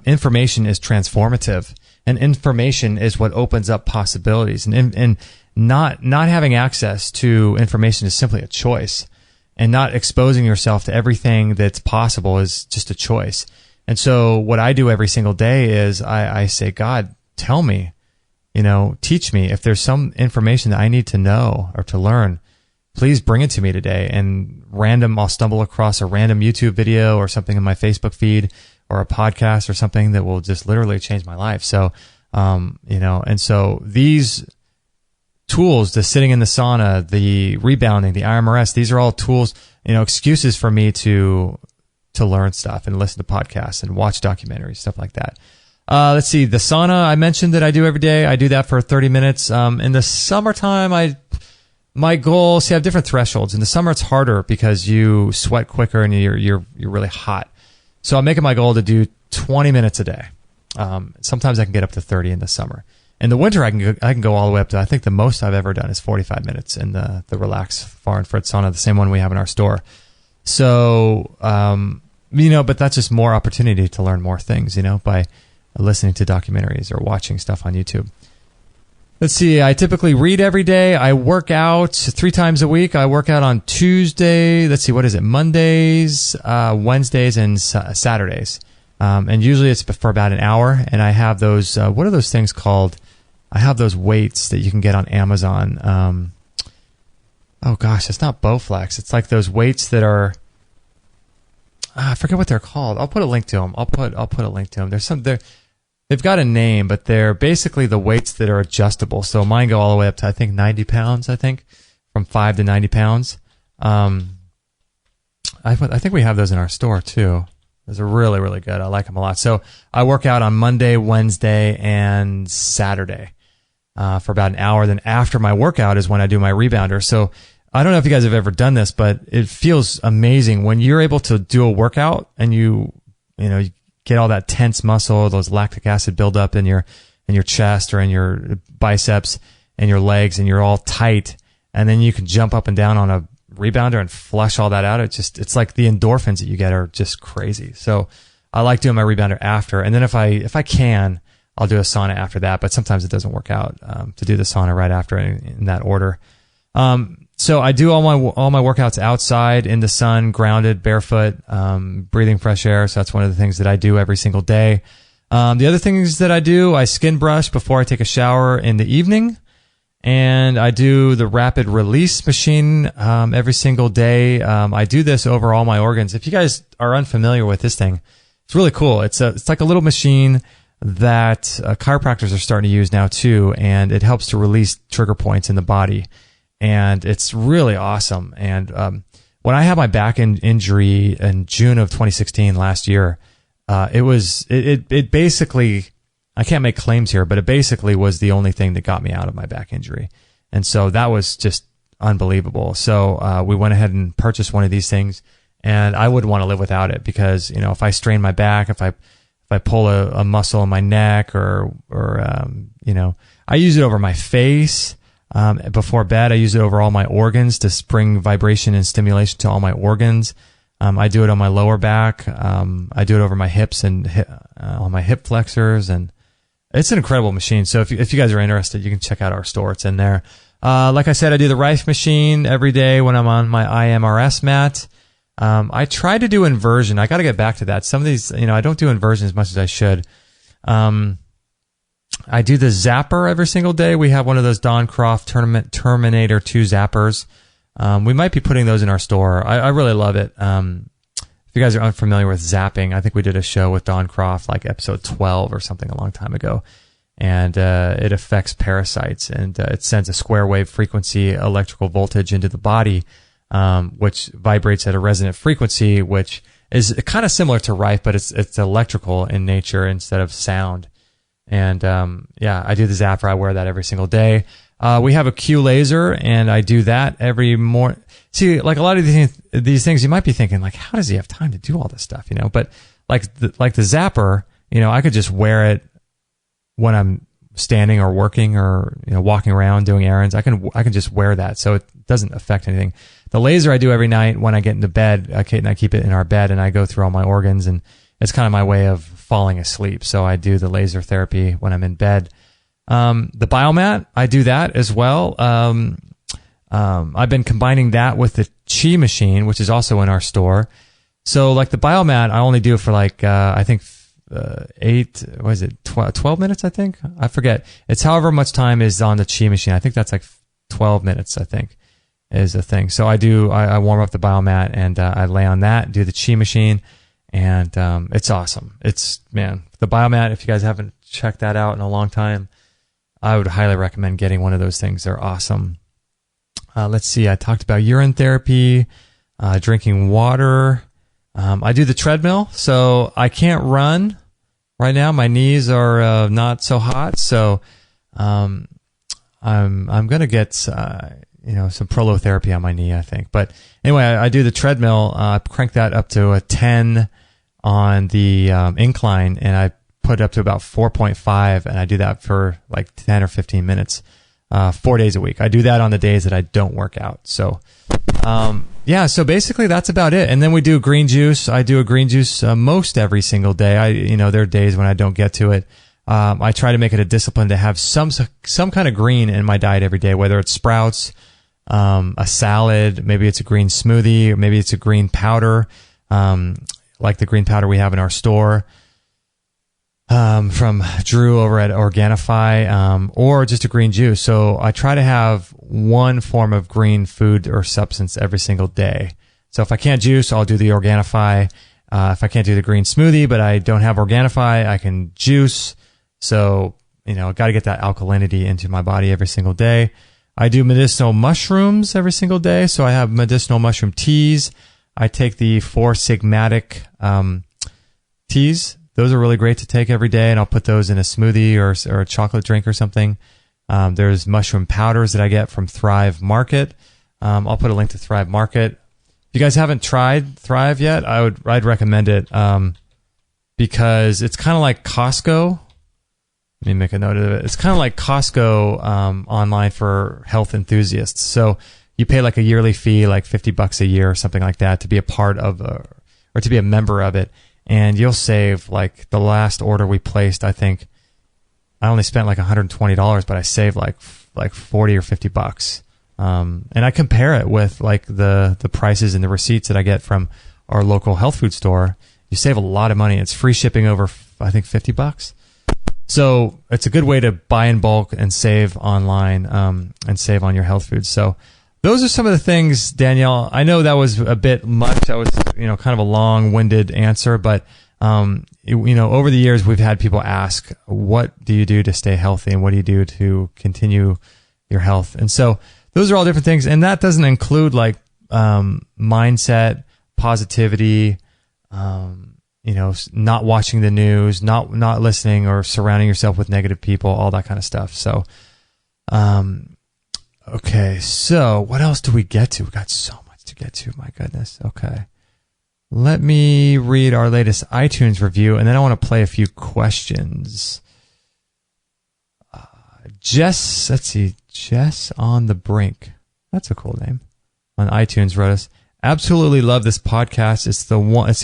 information is transformative, and information is what opens up possibilities. And not having access to information is simply a choice. And not exposing yourself to everything that's possible is just a choice. And so what I do every single day is I say, God, tell me, teach me. If there's some information that I need to know or to learn, please bring it to me today. And I'll stumble across a random YouTube video or something in my Facebook feed or a podcast or something that will just literally change my life. So, and so these tools, the sitting in the sauna, the rebounding, the IMRS, these are all tools, excuses for me to learn stuff and listen to podcasts and watch documentaries, stuff like that. Let's see, the sauna I mentioned that I do every day. I do that for 30 minutes. In the summertime, my goal, I have different thresholds. In the summer, it's harder because you sweat quicker and you're really hot. So I'm making my goal to do 20 minutes a day. Sometimes I can get up to 30 in the summer. In the winter, I can go all the way up to, I think the most I've ever done is 45 minutes in the Relax Far Infrared Sauna, the same one we have in our store. So, but that's just more opportunity to learn more things, by listening to documentaries or watching stuff on YouTube. Let's see, I typically read every day. I work out 3 times a week. I work out on Tuesday, Mondays, Wednesdays, and Saturdays. And usually it's for about an hour. And I have those, what are those things called? I have those weights that you can get on Amazon. Oh gosh, it's not Bowflex. It's like those weights that are, I forget what they're called. I'll put a link to them. I'll put a link to them. They've got a name, but they're basically the weights that are adjustable. So mine go all the way up to, I think, 90 pounds, from 5 to 90 pounds. I think we have those in our store too. Those are really, really good. I like them a lot. So I work out on Monday, Wednesday, and Saturday for about an hour. Then after my workout is when I do my rebounder. So I don't know if you guys have ever done this, but it feels amazing when you're able to do a workout and you get all that tense muscle, those lactic acid buildup in your chest or in your biceps and your legs, and you're all tight, and then you can jump up and down on a rebounder and flush all that out. It's like the endorphins that you get are just crazy. So I like doing my rebounder after, and then if I can, I'll do a sauna after that. But sometimes it doesn't work out to do the sauna right after in that order. So I do all my workouts outside in the sun, grounded, barefoot, breathing fresh air. So that's one of the things that I do every single day. The other things that I do, I skin brush before I take a shower in the evening. And I do the rapid release machine every single day. I do this over all my organs. If you guys are unfamiliar with this thing, it's really cool. It's like a little machine that chiropractors are starting to use now too, and it helps to release trigger points in the body. And it's really awesome. And when I had my back injury in June of 2016 last year, it basically, I can't make claims here, but it basically was the only thing that got me out of my back injury. And so that was just unbelievable. So we went ahead and purchased one of these things, and I wouldn't want to live without it because, if I strain my back, if I pull a muscle in my neck or I use it over my face. Before bed, I use it over all my organs to bring vibration and stimulation to all my organs. I do it on my lower back. I do it over my hips and on my hip flexors, and it's an incredible machine. So if you guys are interested, you can check out our store. It's in there. Like I said, I do the Rife machine every day when I'm on my IMRS mat. I try to do inversion. I got to get back to that. Some of these, I don't do inversion as much as I should. I do the zapper every single day. We have one of those Don Croft Terminator 2 zappers. We might be putting those in our store. I really love it. If you guys are unfamiliar with zapping, I think we did a show with Don Croft, like episode 12 or something a long time ago. And it affects parasites, and it sends a square wave frequency electrical voltage into the body, which vibrates at a resonant frequency, which is kind of similar to Rife, but it's electrical in nature instead of sound. And I do the zapper. I wear that every single day. We have a Q laser, and I do that every morning. See, like a lot of these things, you might be thinking, like, how does he have time to do all this stuff? But like the zapper, I could just wear it when I'm standing or working or walking around doing errands. I can just wear that, so it doesn't affect anything. The laser I do every night when I get into bed. And I keep it in our bed, and I go through all my organs, and it's kind of my way of falling asleep. So I do the laser therapy when I'm in bed. The biomat, I do that as well. I've been combining that with the Chi machine, which is also in our store. So like the biomat, I only do it for like, I think, 12 minutes, I think? I forget. It's however much time is on the Chi machine. I think that's like 12 minutes, I think, is a thing. So I warm up the biomat, and I lay on that, do the Chi machine, and it's awesome. The biomat, if you guys haven't checked that out in a long time, I would highly recommend getting one of those things. They're awesome. Let's see. I talked about urine therapy, drinking water. I do the treadmill, so I can't run right now. My knees are not so hot, so I'm gonna get some prolotherapy on my knee, I think. But anyway, I do the treadmill. I crank that up to a 10 on the incline, and I put it up to about 4.5, and I do that for like 10 or 15 minutes. 4 days a week. I do that on the days that I don't work out. So, so basically that's about it. And then we do green juice. I do a green juice most every single day. There are days when I don't get to it. I try to make it a discipline to have some kind of green in my diet every day, whether it's sprouts, a salad, maybe it's a green smoothie, or maybe it's a green powder, like the green powder we have in our store. From Drew over at Organifi, or just a green juice. So I try to have one form of green food or substance every single day. So if I can't juice, I'll do the Organifi. If I can't do the green smoothie, but I don't have Organifi, I can juice. So, got to get that alkalinity into my body every single day. I do medicinal mushrooms every single day. So I have medicinal mushroom teas. I take the 4 Sigmatic, teas. Those are really great to take every day, and I'll put those in a smoothie or a chocolate drink or something. There's mushroom powders that I get from Thrive Market. I'll put a link to Thrive Market. If you guys haven't tried Thrive yet, I'd recommend it because it's kind of like Costco. Let me make a note of it. It's kind of like Costco online for health enthusiasts. So you pay like a yearly fee, like $50 a year or something like that, to be a part of or to be a member of it. And you'll save, like the last order we placed, I think I only spent like $120, but I saved like 40 or $50. And I compare it with like the prices and the receipts that I get from our local health food store. You save a lot of money. It's free shipping over, I think, $50. So it's a good way to buy in bulk and save online, and save on your health foods. So those are some of the things, Danielle. I know that was a bit much. That was, kind of a long-winded answer, but over the years we've had people ask, what do you do to stay healthy, and what do you do to continue your health? And so those are all different things, and that doesn't include like mindset, positivity, not watching the news, not listening or surrounding yourself with negative people, all that kind of stuff. So, okay. So what else do we get to? We got so much to get to. My goodness. Okay. Let me read our latest iTunes review, and then I want to play a few questions. Jess on the Brink. That's a cool name. On iTunes wrote us, absolutely love this podcast. It's the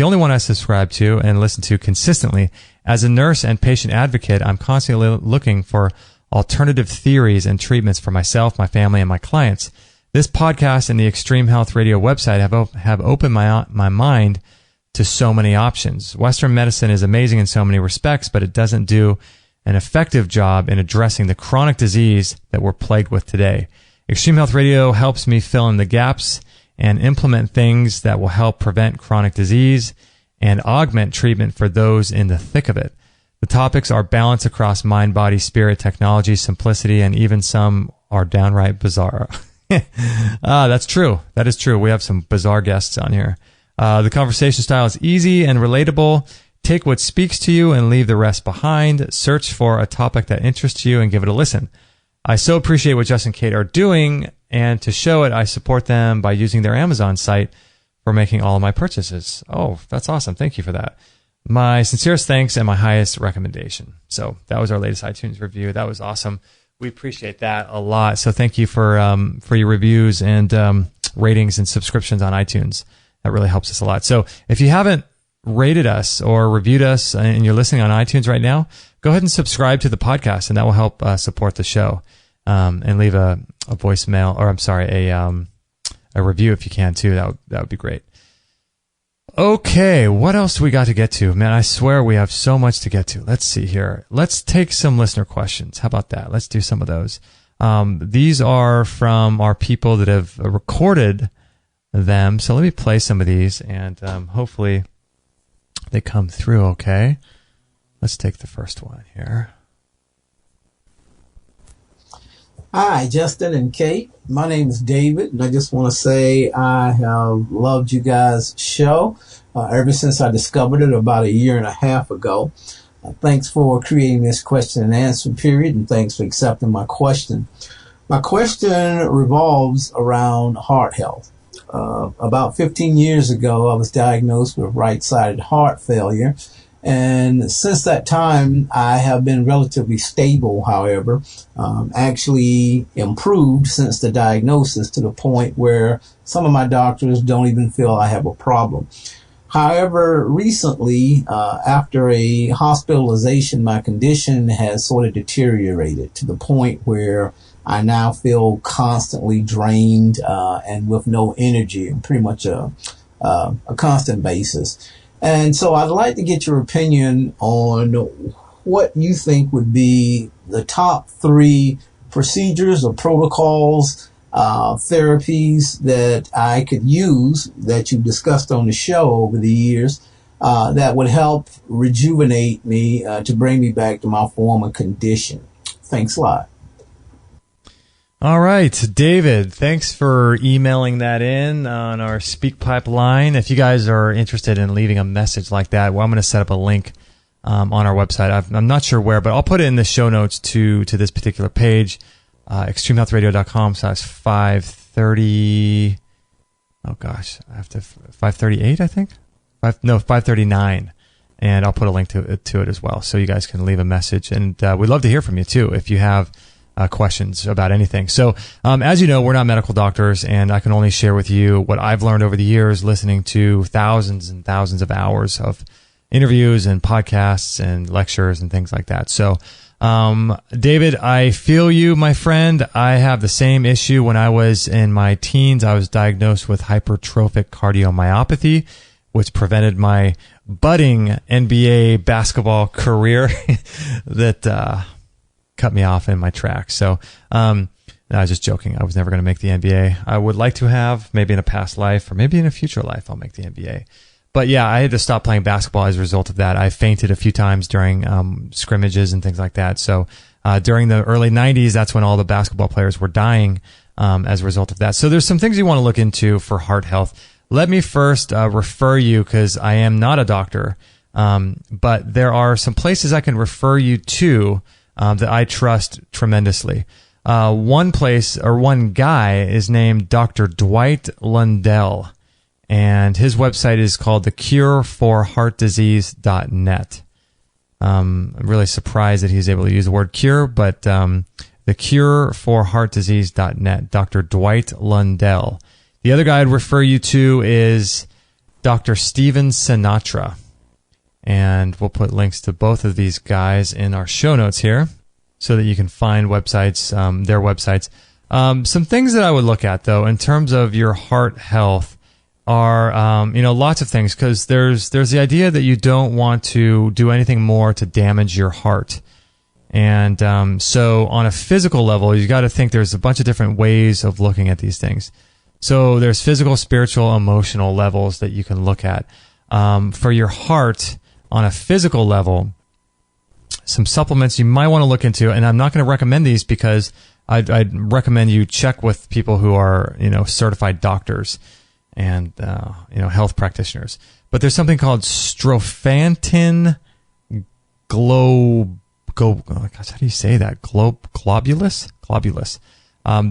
only one I subscribe to and listen to consistently. As a nurse and patient advocate, I'm constantly looking for alternative theories and treatments for myself, my family, and my clients. This podcast and the Extreme Health Radio website have opened my mind to so many options. Western medicine is amazing in so many respects, but it doesn't do an effective job in addressing the chronic disease that we're plagued with today. Extreme Health Radio helps me fill in the gaps and implement things that will help prevent chronic disease and augment treatment for those in the thick of it. The topics are balance across mind, body, spirit, technology, simplicity, and even some are downright bizarre. That's true. That is true. We have some bizarre guests on here. The conversation style is easy and relatable. Take what speaks to you and leave the rest behind. Search for a topic that interests you and give it a listen. I so appreciate what Justin and Kate are doing, and to show it, I support them by using their Amazon site for making all of my purchases. Oh, that's awesome. Thank you for that. My sincerest thanks and my highest recommendation. So that was our latest iTunes review. That was awesome. We appreciate that a lot. So thank you for your reviews and ratings and subscriptions on iTunes. That really helps us a lot. So if you haven't rated us or reviewed us and you're listening on iTunes right now, go ahead and subscribe to the podcast, and that will help support the show. And leave a voicemail, or I'm sorry, a review if you can too. That would be great. Okay, what else do we got to get to? Man, I swear we have so much to get to. Let's see here. Let's take some listener questions. How about that? Let's do some of those. These are from our people that have recorded them. So let me play some of these, and hopefully they come through okay. Let's take the first one here. Hi, Justin and Kate. My name is David, and I just want to say I have loved you guys' show ever since I discovered it about a year and a half ago. Thanks for creating this question and answer period, and thanks for accepting my question. My question revolves around heart health. About 15 years ago, I was diagnosed with right-sided heart failure. And since that time, I have been relatively stable, however, actually improved since the diagnosis to the point where some of my doctors don't even feel I have a problem. However, recently, after a hospitalization, my condition has sort of deteriorated to the point where I now feel constantly drained and with no energy, and pretty much a constant basis. And so I'd like to get your opinion on what you think would be the top 3 procedures or protocols, therapies that I could use that you've discussed on the show over the years that would help rejuvenate me to bring me back to my former condition. Thanks a lot. All right, David, thanks for emailing that in on our SpeakPipe line. If you guys are interested in leaving a message like that, well, I'm going to set up a link on our website. I'm not sure where, but I'll put it in the show notes to this particular page, extremehealthradio.com/530. Oh gosh, I have to 538, I think. 539, and I'll put a link to it as well, so you guys can leave a message. And we'd love to hear from you too if you have questions about anything. So, as you know, we're not medical doctors, and I can only share with you what I've learned over the years listening to thousands and thousands of hours of interviews and podcasts and lectures and things like that. So, David, I feel you, my friend. I have the same issue. When I was in my teens, I was diagnosed with hypertrophic cardiomyopathy, which prevented my budding NBA basketball career that cut me off in my tracks. So, no, I was just joking. I was never going to make the NBA. I would like to have, maybe in a past life or maybe in a future life, I'll make the NBA. But yeah, I had to stop playing basketball as a result of that. I fainted a few times during scrimmages and things like that. So during the early 90s, that's when all the basketball players were dying as a result of that. So there's some things you want to look into for heart health. Let me first refer you, because I am not a doctor, but there are some places I can refer you to that I trust tremendously. One place, or one guy, is named Dr. Dwight Lundell, and his website is called thecureforheartdisease.net. I'm really surprised that he's able to use the word cure, but thecureforheartdisease.net, Dr. Dwight Lundell. The other guy I'd refer you to is Dr. Steven Sinatra. And we'll put links to both of these guys in our show notes here so that you can find websites, their websites. Some things that I would look at, though, in terms of your heart health are, lots of things, because there's the idea that you don't want to do anything more to damage your heart. And so on a physical level, you got to think there's a bunch of different ways of looking at these things. So there's physical, spiritual, emotional levels that you can look at. For your heart, on a physical level, some supplements you might want to look into, and I'm not going to recommend these because I'd recommend you check with people who are, certified doctors and, health practitioners. But there's something called Strophantin how do you say that? Globulus?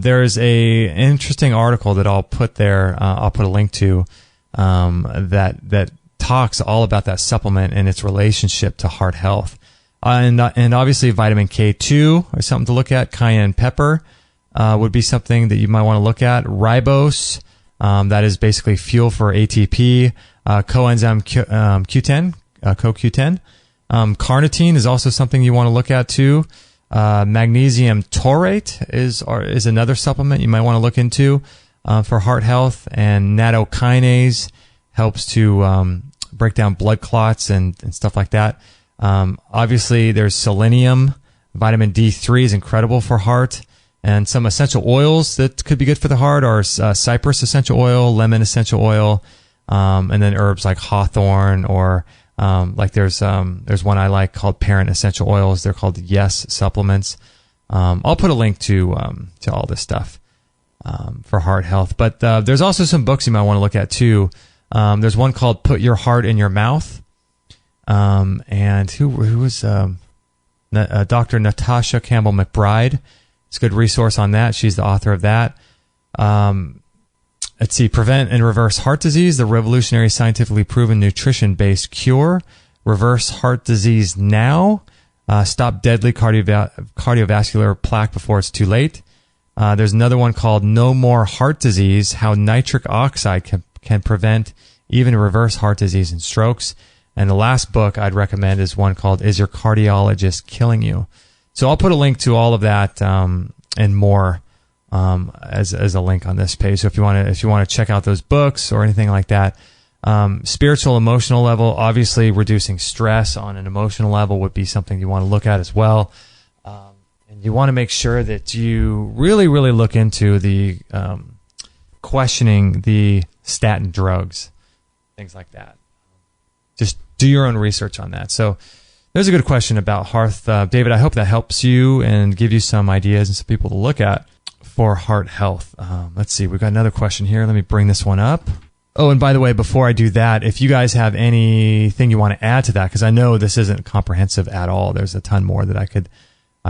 There's a interesting article that I'll put there. I'll put a link to that talks all about that supplement and its relationship to heart health. And obviously vitamin K2 is something to look at. Cayenne pepper would be something that you might want to look at. Ribose, that is basically fuel for ATP. Coenzyme Q10, CoQ10. Carnitine is also something you want to look at too. Magnesium taurate is another supplement you might want to look into for heart health. And nattokinase helps to break down blood clots and stuff like that. Obviously, there's selenium. Vitamin D3 is incredible for heart. And some essential oils that could be good for the heart are cypress essential oil, lemon essential oil, and then herbs like hawthorn, or there's one I like called Parent Essential Oils. They're called Yes supplements. I'll put a link to all this stuff for heart health. But there's also some books you might want to look at too. There's one called Put Your Heart in Your Mouth. And who was Dr. Natasha Campbell McBride. It's a good resource on that. She's the author of that. Let's see, Prevent and Reverse Heart Disease, the revolutionary scientifically proven nutrition-based cure. Reverse Heart Disease Now. Stop deadly cardiovascular plaque before it's too late. There's another one called No More Heart Disease, How Nitric Oxide can Prevent Even Reverse Heart Disease and Strokes. And the last book I'd recommend is one called Is Your Cardiologist Killing You? So I'll put a link to all of that and more as a link on this page. So if you want to check out those books or anything like that, spiritual, emotional level, obviously reducing stress on an emotional level would be something you want to look at as well. And you want to make sure that you really, really look into the questioning the statin drugs, things like that. Just do your own research on that. So there's a good question about heart. David, I hope that helps you and give you some ideas and some people to look at for heart health. Let's see. We've got another question here. Let me bring this one up. Oh, and by the way, before I do that, if you guys have anything you want to add to that, because I know this isn't comprehensive at all. There's a ton more that I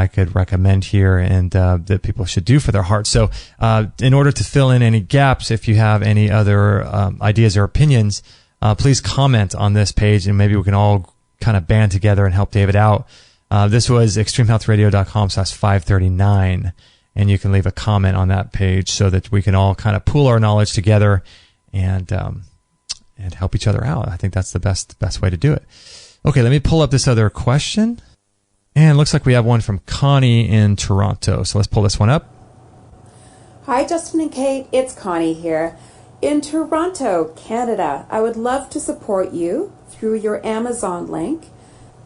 could recommend here and that people should do for their heart. So in order to fill in any gaps, if you have any other ideas or opinions, please comment on this page, and maybe we can all kind of band together and help David out. This was extremehealthradio.com/539, and you can leave a comment on that page so that we can all kind of pool our knowledge together and help each other out. I think that's the best way to do it. Okay, let me pull up this other question. And it looks like we have one from Connie in Toronto. So let's pull this one up. Hi, Justin and Kate. It's Connie here. In Toronto, Canada, I would love to support you through your Amazon link.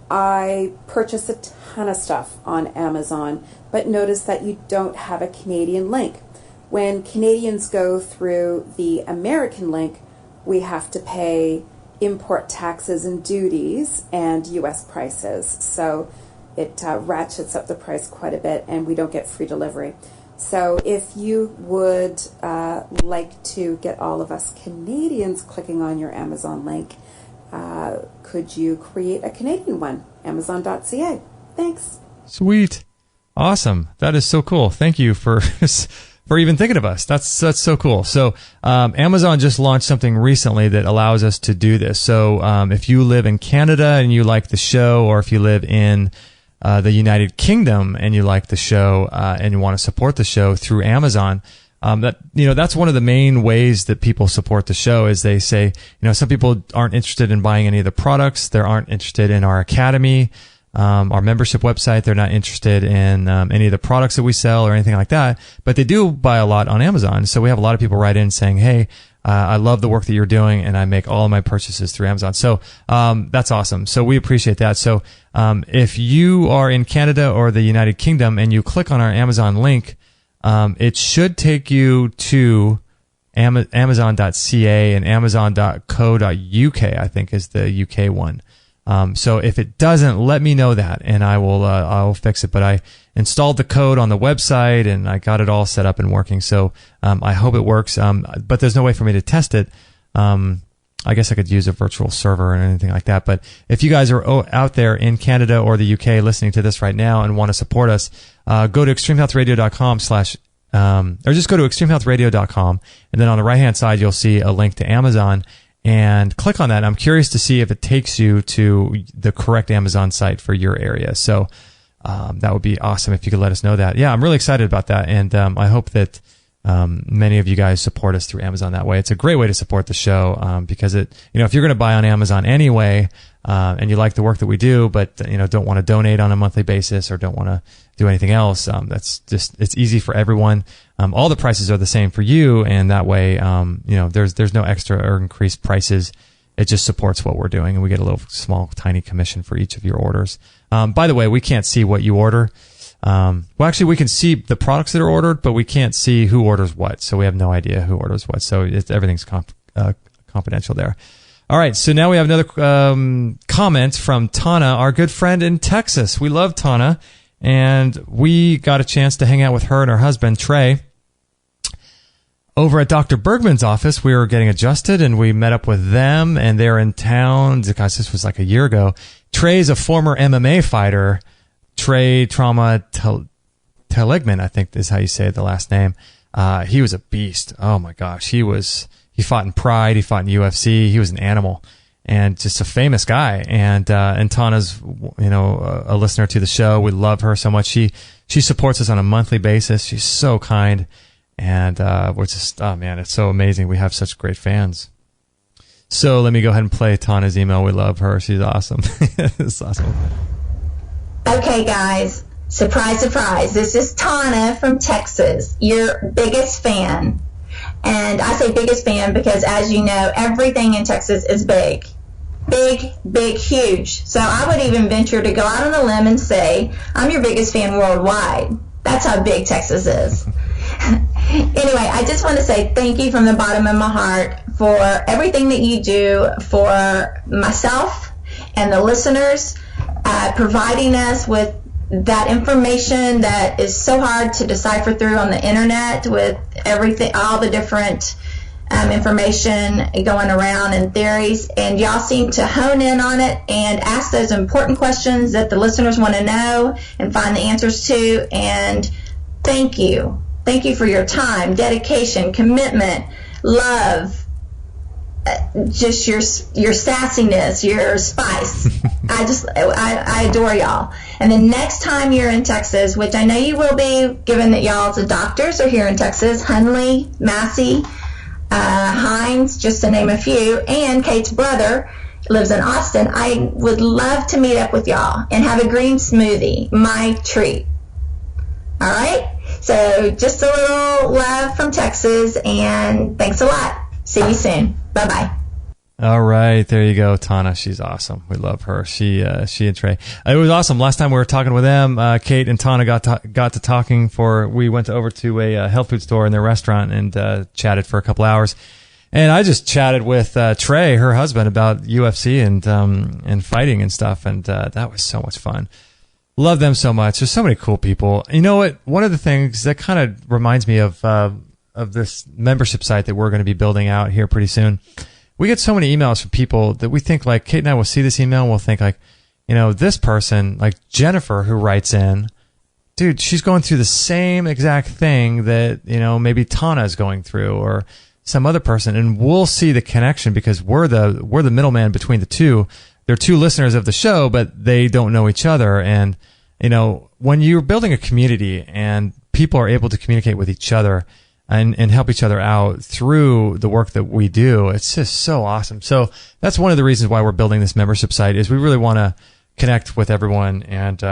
I purchase a ton of stuff on Amazon, but notice that you don't have a Canadian link. When Canadians go through the American link, we have to pay import taxes and duties and U.S. prices. So it ratchets up the price quite a bit, and we don't get free delivery. So if you would like to get all of us Canadians clicking on your Amazon link, could you create a Canadian one? Amazon.ca. Thanks. Sweet. Awesome. That is so cool. Thank you for even thinking of us. That's so cool. So Amazon just launched something recently that allows us to do this. So if you live in Canada and you like the show, or if you live in the United Kingdom and you like the show and you want to support the show through Amazon, that's one of the main ways that people support the show. Is they say, some people aren't interested in buying any of the products. They aren't interested in our academy, our membership website. They're not interested in any of the products that we sell or anything like that, but they do buy a lot on Amazon. So we have a lot of people write in saying, hey, I love the work that you're doing, and I make all of my purchases through Amazon. So that's awesome. So we appreciate that. So if you are in Canada or the United Kingdom and you click on our Amazon link, it should take you to Amazon.ca and Amazon.co.uk, I think is the UK one. So if it doesn't, let me know that, and I'll fix it. But I installed the code on the website, and I got it all set up and working. So I hope it works. But there's no way for me to test it. I guess I could use a virtual server or anything like that. But if you guys are out there in Canada or the UK listening to this right now and want to support us, go to extremehealthradio.com or just go to extremehealthradio.com, and then on the right-hand side, you'll see a link to Amazon, and click on that. I'm curious to see if it takes you to the correct Amazon site for your area. So that would be awesome if you could let us know that. Yeah, I'm really excited about that, and I hope that many of you guys support us through Amazon that way. It's a great way to support the show because if you're going to buy on Amazon anyway, and you like the work that we do, but don't want to donate on a monthly basis or don't want to do anything else, it's easy for everyone. All the prices are the same for you, and that way, there's no extra or increased prices. It just supports what we're doing, and we get a little small, tiny commission for each of your orders. By the way, we can't see what you order. Well, actually, we can see the products that are ordered, but we can't see who orders what, so we have no idea who orders what. So everything's confidential there. All right, so now we have another comment from Tana, our good friend in Texas. We love Tana, and we got a chance to hang out with her and her husband, Trey, over at Dr. Bergman's office. We were getting adjusted, and we met up with them, and they're in town. Gosh, this was like a year ago. Trey's a former MMA fighter. Trey Trauma Teligman, I think is how you say the last name. He was a beast. Oh my gosh. He fought in Pride. He fought in UFC. He was an animal and just a famous guy. And Tana's, a listener to the show. We love her so much. She supports us on a monthly basis. She's so kind. And, we're just, oh man, it's so amazing. We have such great fans. So let me go ahead and play Tana's email. We love her. She's awesome. It's awesome. Okay, guys, surprise, surprise. This is Tana from Texas, your biggest fan. And I say biggest fan because, as you know, everything in Texas is big. Big, big, huge. So I would even venture to go out on a limb and say I'm your biggest fan worldwide. That's how big Texas is. Anyway, I just want to say thank you from the bottom of my heart for everything that you do for myself and the listeners, providing us with that information that is so hard to decipher through on the internet with everything, all the different information going around and theories, and y'all seem to hone in on it and ask those important questions that the listeners want to know and find the answers to. And thank you. Thank you for your time, dedication, commitment, love, just your sassiness, your spice. I adore y'all. And the next time you're in Texas, which I know you will be, given that y'all's doctors are here in Texas, Hunley, Massey, Hines, just to name a few, and Kate's brother lives in Austin, I would love to meet up with y'all and have a green smoothie, my treat. All right? So just a little love from Texas, and thanks a lot. See you soon. Bye-bye. All right, there you go, Tana. She's awesome. We love her. She and Trey. It was awesome. Last time we were talking with them, Kate and Tana got to talking we went over to a health food store in their restaurant and chatted for a couple hours. And I just chatted with Trey, her husband, about UFC and fighting and stuff, and that was so much fun. Love them so much. There's so many cool people. You know what? One of the things that kind of reminds me of this membership site that we're going to be building out here pretty soon. We get so many emails from people that we think, like, Kate and I will see this email and we'll think, like, you know, this person, like Jennifer, who writes in, dude, she's going through the same exact thing that, you know, maybe Tana is going through, or some other person, and we'll see the connection because we're the middleman between the two. They're two listeners of the show, but they don't know each other. And, you know, when you're building a community and people are able to communicate with each other and help each other out through the work that we do, it's just so awesome. So that's one of the reasons why we're building this membership site, is we really want to connect with everyone and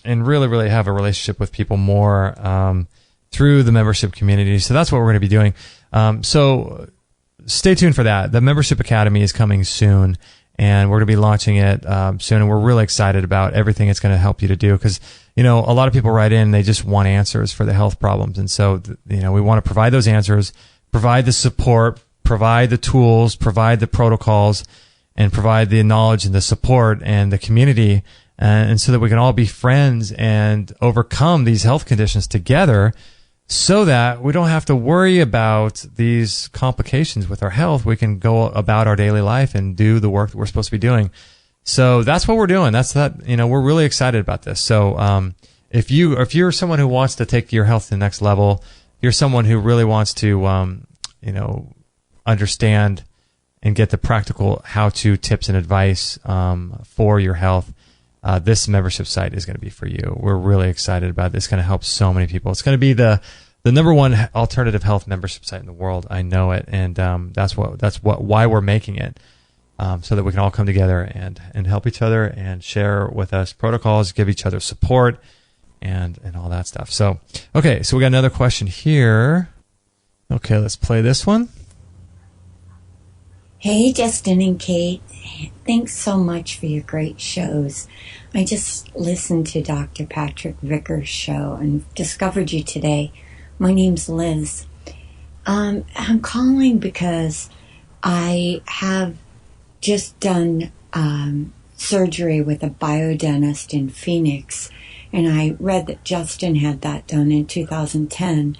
really, really have a relationship with people more through the membership community. So that's what we're going to be doing. So stay tuned for that. The Membership Academy is coming soon, and we're going to be launching it soon, and we're really excited about everything it's going to help you to do, because, you know, a lot of people write in, they just want answers for the health problems. And so, you know, we want to provide those answers, provide the support, provide the tools, provide the protocols, and provide the knowledge and the support and the community, and so that we can all be friends and overcome these health conditions together, so that we don't have to worry about these complications with our health. We can go about our daily life and do the work that we're supposed to be doing. So that's what we're doing. We're really excited about this. So, if you're someone who wants to take your health to the next level, you're someone who really wants to, understand and get the practical how-to tips and advice, for your health, this membership site is going to be for you. We're really excited about this. It's going to help so many people. It's going to be the number one alternative health membership site in the world. I know it, and that's why we're making it, so that we can all come together and help each other and share with us protocols, give each other support, and all that stuff. So, okay, so we got another question here. Okay, let's play this one. Hey, Justin and Kate. Thanks so much for your great shows. I just listened to Dr. Patrick Vickers' show and discovered you today. My name's Liz. I'm calling because I have just done surgery with a biodentist in Phoenix, and I read that Justin had that done in 2010.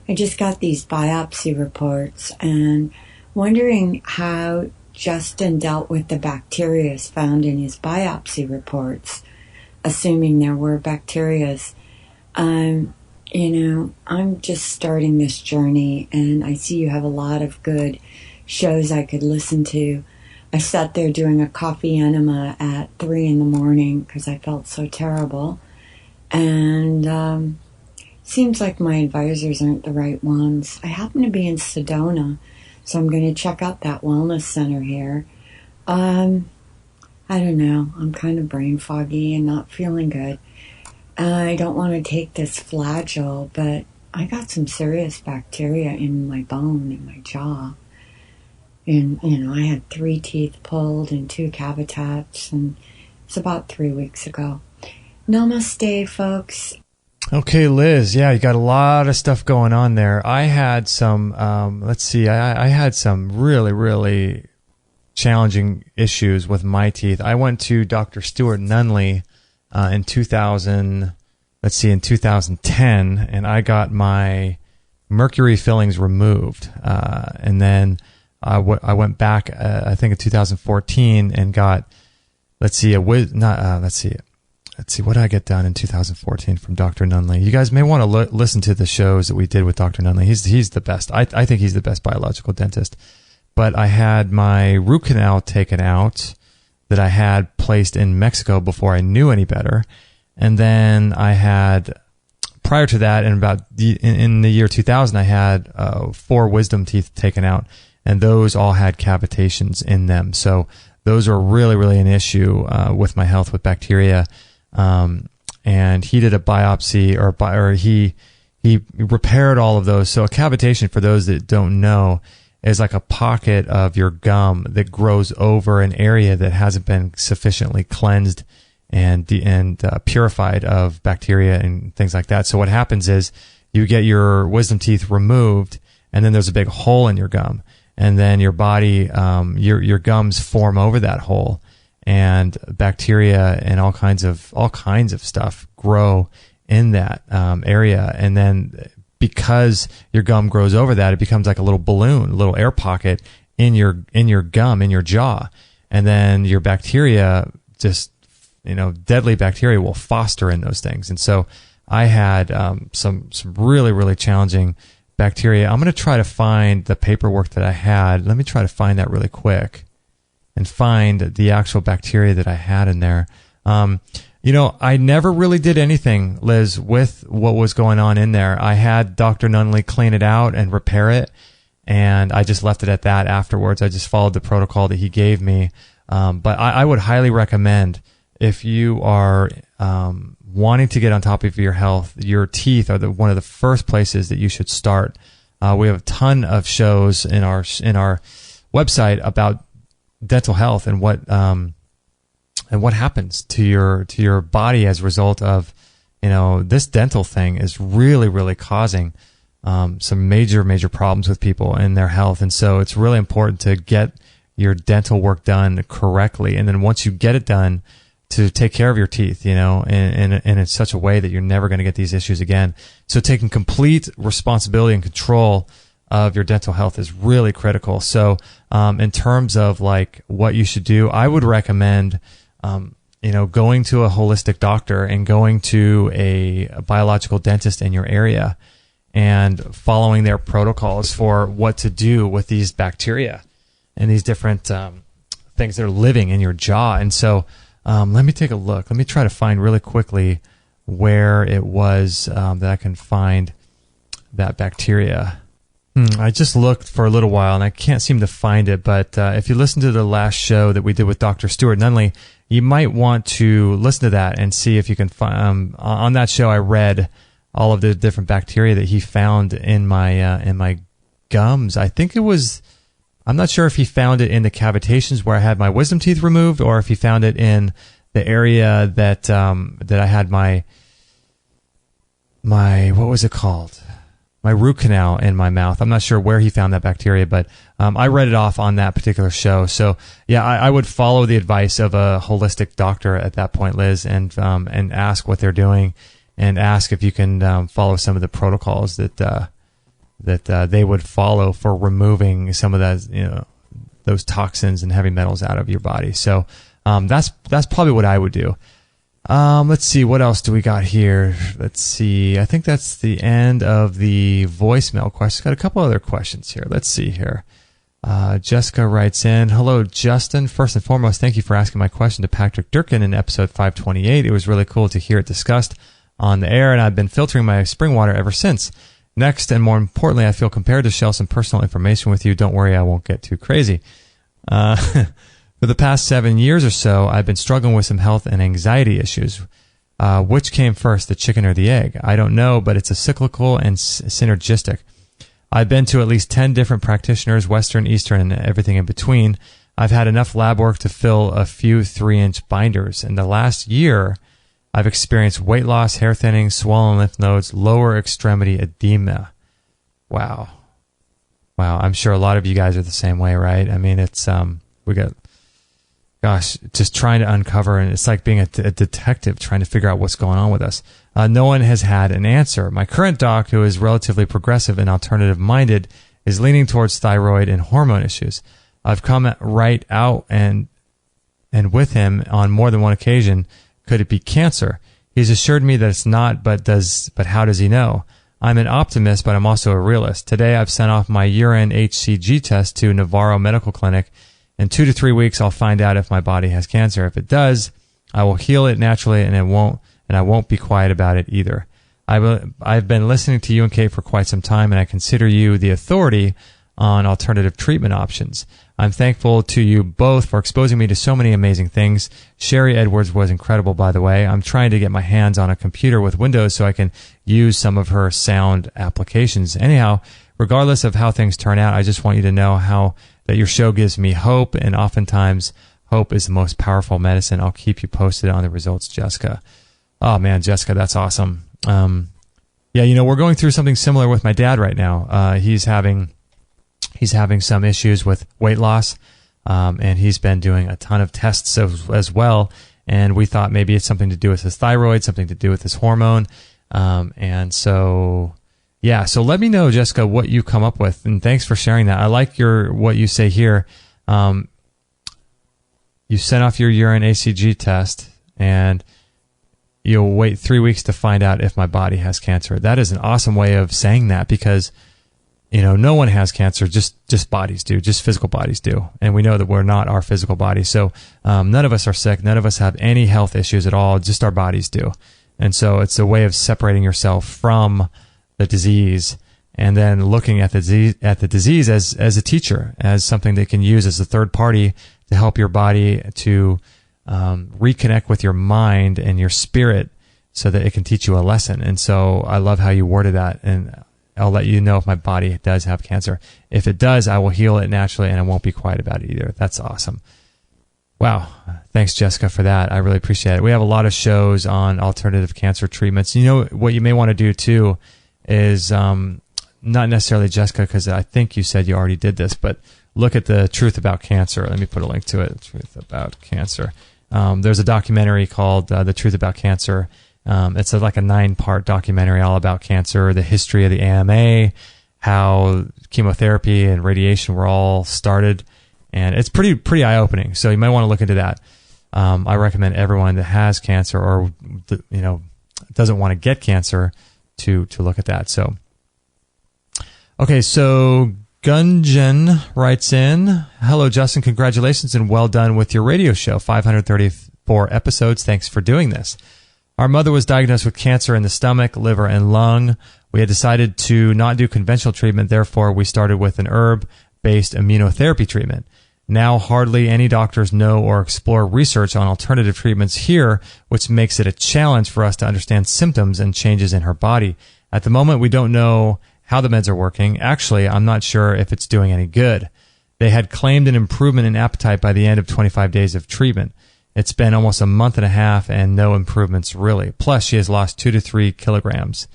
I just got these biopsy reports and wondering how Justin dealt with the bacteria found in his biopsy reports, assuming there were bacterias. I'm just starting this journey, and I see you have a lot of good shows I could listen to. I sat there doing a coffee enema at 3 a.m. because I felt so terrible. And seems like my advisors aren't the right ones. I happen to be in Sedona, so I'm going to check out that wellness center here. I don't know. I'm kind of brain foggy and not feeling good. I don't want to take this Flagyl, but I got some serious bacteria in my bone, in my jaw. And, I had 3 teeth pulled and 2 cavitats, and it's about 3 weeks ago. Namaste, folks. Okay, Liz. Yeah, you got a lot of stuff going on there. I had some, I had some really, really challenging issues with my teeth. I went to Dr. Stuart Nunley in 2000. Let's see, in 2010, and I got my mercury fillings removed, and then I went back, I think in 2014, and got, what did I get done in 2014 from Dr. Nunley? You guys may want to listen to the shows that we did with Dr. Nunley. He's the best. I think he's the best biological dentist. But I had my root canal taken out that I had placed in Mexico before I knew any better. And then I had, prior to that, in the year 2000, I had 4 wisdom teeth taken out, and those all had cavitations in them. So those are really, really an issue with my health with bacteria. And he did a biopsy, or he repaired all of those. So a cavitation, for those that don't know, is like a pocket of your gum that grows over an area that hasn't been sufficiently cleansed and purified of bacteria and things like that. So what happens is you get your wisdom teeth removed, and then there's a big hole in your gum, and then your body, your gums form over that hole, and bacteria and all kinds of stuff grow in that area. And then because your gum grows over that, it becomes like a little balloon, a little air pocket in your gum, in your jaw, and then your bacteria just, deadly bacteria will foster in those things. And so I had some really, really challenging bacteria. I'm going to try to find the paperwork that I had. Let me try to find that really quick and find the actual bacteria that I had in there. I never really did anything, Liz, with what was going on in there. I had Dr. Nunley clean it out and repair it, and I just left it at that afterwards. I just followed the protocol that he gave me. But I would highly recommend, if you are wanting to get on top of your health, your teeth are one of the first places that you should start. We have a ton of shows in our website about dental health and what happens to your body as a result of, this dental thing is really, really causing some major problems with people in their health. And so it's really important to get your dental work done correctly. And then once you get it done, to take care of your teeth, in such a way that you're never going to get these issues again. So taking complete responsibility and control of your dental health is really critical. So, in terms of like what you should do, I would recommend, going to a holistic doctor and going to a biological dentist in your area and following their protocols for what to do with these bacteria and these different things that are living in your jaw. And so, let me take a look. Let me try to find really quickly where it was that I can find that bacteria. I just looked for a little while and I can't seem to find it, but if you listen to the last show that we did with Dr. Stuart Nunley, you might want to listen to that and see if you can find. On that show, I read all of the different bacteria that he found in my gums. I think it was. I'm not sure if he found it in the cavitations where I had my wisdom teeth removed, or if he found it in the area that I had my what was it called? My root canal in my mouth. I'm not sure where he found that bacteria, but I read it off on that particular show. So yeah, I would follow the advice of a holistic doctor at that point, Liz, and ask what they're doing, and ask if you can follow some of the protocols that they would follow for removing some of that, those toxins and heavy metals out of your body. So that's probably what I would do. Let's see, what else do we got here? Let's see. I think that's the end of the voicemail questions. Got a couple other questions here. Let's see here. Jessica writes in, hello, Justin. First and foremost, thank you for asking my question to Patrick Durkin in episode 528. It was really cool to hear it discussed on the air, and I've been filtering my spring water ever since. Next, and more importantly, I feel compelled to share some personal information with you. Don't worry, I won't get too crazy. For the past 7 years or so, I've been struggling with some health and anxiety issues. Which came first, the chicken or the egg? I don't know, but it's a cyclical and synergistic. I've been to at least 10 different practitioners, Western, Eastern, and everything in between. I've had enough lab work to fill a few 3-inch binders. In the last year, I've experienced weight loss, hair thinning, swollen lymph nodes, lower extremity edema. Wow. I'm sure a lot of you guys are the same way, right? I mean, it's we got gosh, just trying to uncover, and it's like being a detective trying to figure out what's going on with us. No one has had an answer. My current doc, who is relatively progressive and alternative-minded, is leaning towards thyroid and hormone issues. I've come right out and with him on more than one occasion. Could it be cancer? He's assured me that it's not, but how does he know? I'm an optimist, but I'm also a realist. Today, I've sent off my urine HCG test to Navarro Medical Clinic. In 2 to 3 weeks, I'll find out if my body has cancer. If it does, I will heal it naturally, and I won't be quiet about it either. I've been listening to you and Kate for quite some time, and I consider you the authority on alternative treatment options. I'm thankful to you both for exposing me to so many amazing things. Sherry Edwards was incredible, by the way. I'm trying to get my hands on a computer with Windows so I can use some of her sound applications. Anyhow, regardless of how things turn out, I just want you to know that your show gives me hope, and oftentimes hope is the most powerful medicine. I'll keep you posted on the results, Jessica. Oh man, Jessica, that's awesome. Yeah, we're going through something similar with my dad right now. He's having some issues with weight loss, and he's been doing a ton of tests as well. And we thought maybe it's something to do with his thyroid, something to do with his hormone. And so, yeah. So let me know, Jessica, what you come up with, and thanks for sharing that. I like what you say here. You sent off your urine HCG test, and you'll wait 3 weeks to find out if my body has cancer. That is an awesome way of saying that, because no one has cancer, just bodies do, just physical bodies do. And we know that we're not our physical bodies. So none of us are sick. None of us have any health issues at all. Just our bodies do. And so it's a way of separating yourself from the disease, and then looking at the disease as a teacher, as something they can use as a third party to help your body to reconnect with your mind and your spirit so that it can teach you a lesson. And so I love how you worded that, and I'll let you know if my body does have cancer. If it does, I will heal it naturally, and I won't be quiet about it either. That's awesome. Wow. Thanks, Jessica, for that. I really appreciate it. We have a lot of shows on alternative cancer treatments. What you may want to do too is, not necessarily Jessica, because I think you said you already did this, but look at the Truth About Cancer. Let me put a link to it. Truth About Cancer. There's a documentary called The Truth About Cancer. It's like a 9-part documentary all about cancer, the history of the AMA, how chemotherapy and radiation were all started, and it's pretty eye-opening. So you might want to look into that. I recommend everyone that has cancer or doesn't want to get cancer to look at that. So, okay, so Gunjan writes in, hello, Justin, congratulations and well done with your radio show. 534 episodes. Thanks for doing this. Our mother was diagnosed with cancer in the stomach, liver, and lung. We had decided to not do conventional treatment. Therefore, we started with an herb-based immunotherapy treatment. Now, hardly any doctors know or explore research on alternative treatments here, which makes it a challenge for us to understand symptoms and changes in her body. At the moment, we don't know how the meds are working. Actually, I'm not sure if it's doing any good. They had claimed an improvement in appetite by the end of 25 days of treatment. It's been almost a month and a half and no improvements really. Plus, she has lost 2 to 3 kilograms.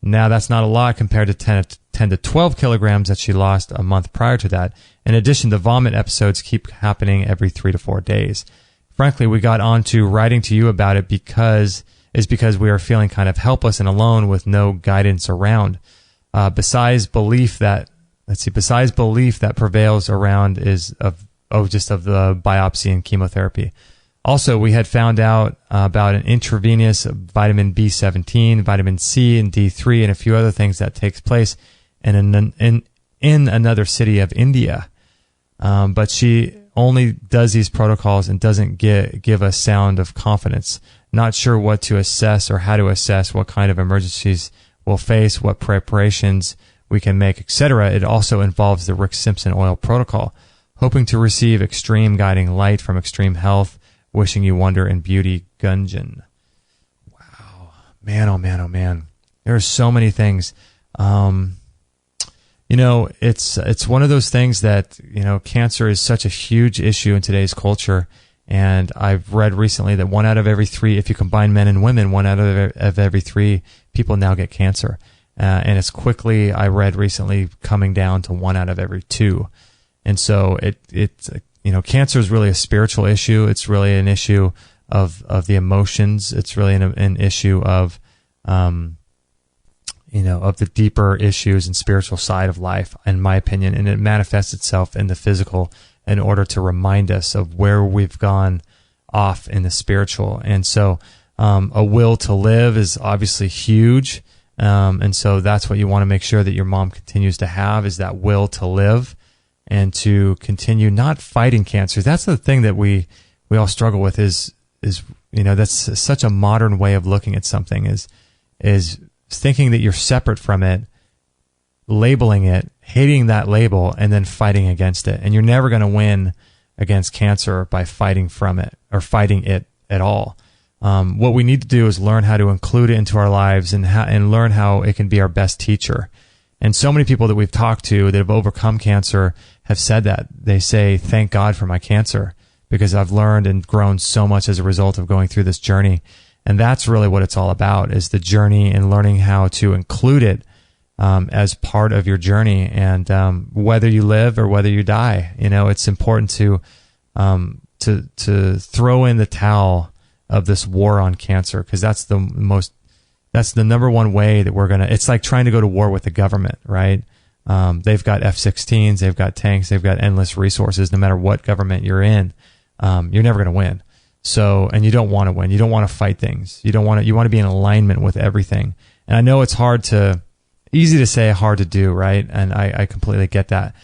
Now, that's not a lot compared to 10 to 12 kilograms that she lost a month prior to that. In addition, the vomit episodes keep happening every 3 to 4 days. Frankly, we got on to writing to you about it because we are feeling kind of helpless and alone with no guidance around. Besides belief that prevails around is of the biopsy and chemotherapy. Also, we had found out about an intravenous vitamin B17, vitamin C, and D3, and a few other things that takes place in another city of India. But she only does these protocols and doesn't give a sound of confidence. Not sure what to assess or how to assess what kind of emergencies we'll face, what preparations we can make, etc. It also involves the Rick Simpson oil protocol. Hoping to receive extreme guiding light from Extreme Health. Wishing you wonder and beauty, Gunjan. Wow. Man, oh man, oh man. There are so many things. It's one of those things that, cancer is such a huge issue in today's culture. And I've read recently that 1 out of every 3, if you combine men and women, 1 out of every 3 people now get cancer. And it's quickly, I read recently, coming down to 1 out of every 2. And so cancer is really a spiritual issue. It's really an issue of the emotions. It's really an issue of, of the deeper issues and spiritual side of life, in my opinion. And it manifests itself in the physical in order to remind us of where we've gone off in the spiritual. And so, a will to live is obviously huge. And so that's what you want to make sure that your mom continues to have, is that will to live and to continue not fighting cancer. That's the thing that we all struggle with is, that's such a modern way of looking at something, is thinking that you're separate from it, labeling it, hating that label, and then fighting against it. And you're never going to win against cancer by fighting from it or fighting it at all. What we need to do is learn how to include it into our lives and learn how it can be our best teacher. And so many people that we've talked to that have overcome cancer have said that. They say, thank God for my cancer, because I've learned and grown so much as a result of going through this journey. And that's really what it's all about, is the journey and learning how to include it as part of your journey. And whether you live or whether you die, it's important to throw in the towel of this war on cancer, because that's the number one way that it's like trying to go to war with the government, right? They've got F-16s, they've got tanks, they've got endless resources. No matter what government you're in, you're never going to win. So, and you don't want to win. You don't want to fight things. You want to be in alignment with everything. And I know it's easy to say, hard to do, right? And I completely get that.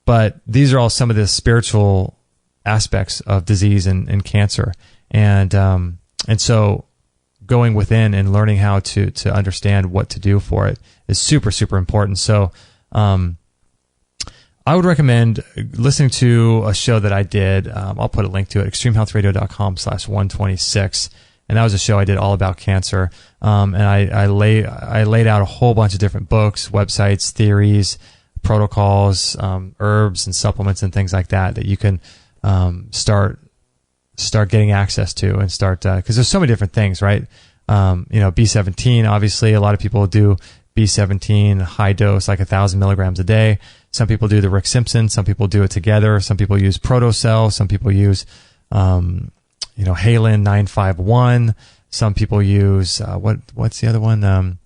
But these are all some of the spiritual aspects of disease and cancer. And so going within and learning how to understand what to do for it is super, super important. So, I would recommend listening to a show that I did. I'll put a link to it, extremehealthradio.com/126. And that was a show I did all about cancer. And I laid out a whole bunch of different books, websites, theories, protocols, herbs and supplements and things like that you can, start getting access to and start, cause there's so many different things, right? B17, obviously a lot of people do B17 high dose, like 1,000 milligrams a day. Some people do the Rick Simpson. Some people do it together. Some people use Protocell. Some people use, Halin 951. Some people use, what's the other one?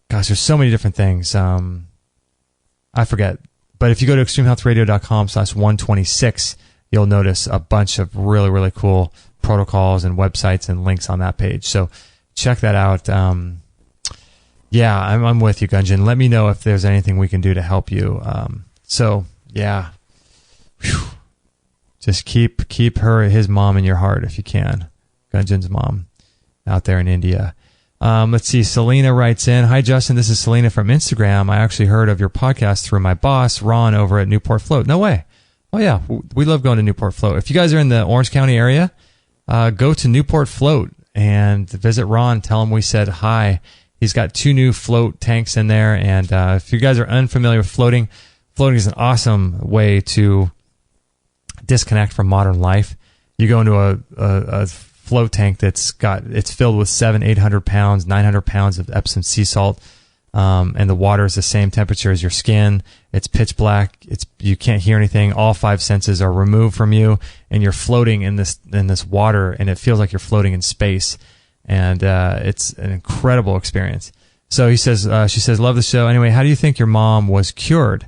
Gosh, there's so many different things. I forget. But if you go to extremehealthradio.com/126, you'll notice a bunch of really, really cool protocols and websites and links on that page. So check that out. Yeah, I'm with you, Gunjan. Let me know if there's anything we can do to help you. Yeah. Whew. Just keep his mom in your heart if you can. Gunjan's mom out there in India. Let's see. Selena writes in, "Hi, Justin. This is Selena from Instagram. I actually heard of your podcast through my boss, Ron, over at Newport Float." No way. Oh, yeah. We love going to Newport Float. If you guys are in the Orange County area, go to Newport Float and visit Ron. Tell him we said hi. He's got 2 new float tanks in there. And if you guys are unfamiliar with floating is an awesome way to disconnect from modern life. You go into a float tank it's filled with 700-800 pounds, 900 pounds of Epsom sea salt. And the water is the same temperature as your skin. It's pitch black. You can't hear anything. All 5 senses are removed from you, and you're floating in this water, and it feels like you're floating in space. And it's an incredible experience. So she says, "Love the show. Anyway, how do you think your mom was cured?"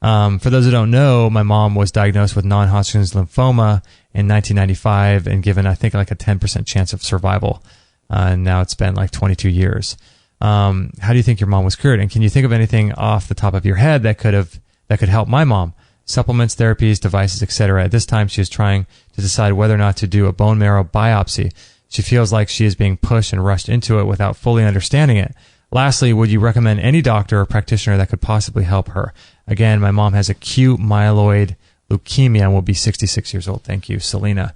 For those who don't know, my mom was diagnosed with non-Hodgkin's lymphoma in 1995 and given, I think, like a 10% chance of survival. And now it's been like 22 years. How do you think your mom was cured? And can you think of anything off the top of your head that could help my mom? Supplements, therapies, devices, etc. At this time, she is trying to decide whether or not to do a bone marrow biopsy. She feels like she is being pushed and rushed into it without fully understanding it. Lastly, would you recommend any doctor or practitioner that could possibly help her? Again, my mom has acute myeloid leukemia and will be 66 years old. Thank you, Selena.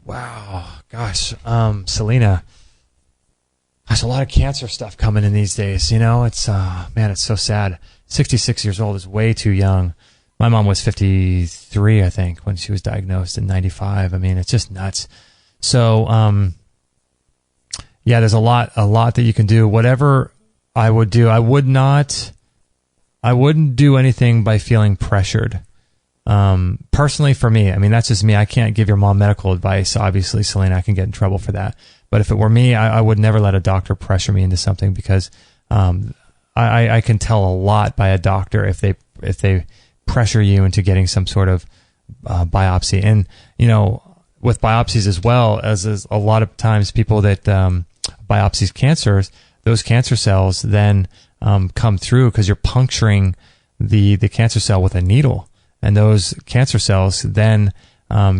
Wow. Gosh, Selena. There's a lot of cancer stuff coming in these days. It's, it's so sad. 66 years old is way too young. My mom was 53, I think, when she was diagnosed in 95. I mean, it's just nuts. So, yeah, there's a lot that you can do. Whatever I would do, I wouldn't do anything by feeling pressured. Personally, for me, I mean, that's just me. I can't give your mom medical advice. Obviously, Selena, I can get in trouble for that. But if it were me, I would never let a doctor pressure me into something, because I can tell a lot by a doctor if they pressure you into getting some sort of biopsy. And, you know, with biopsies as well, as a lot of times people that biopsies cancers, those cancer cells then come through because you're puncturing the cancer cell with a needle. And those cancer cells then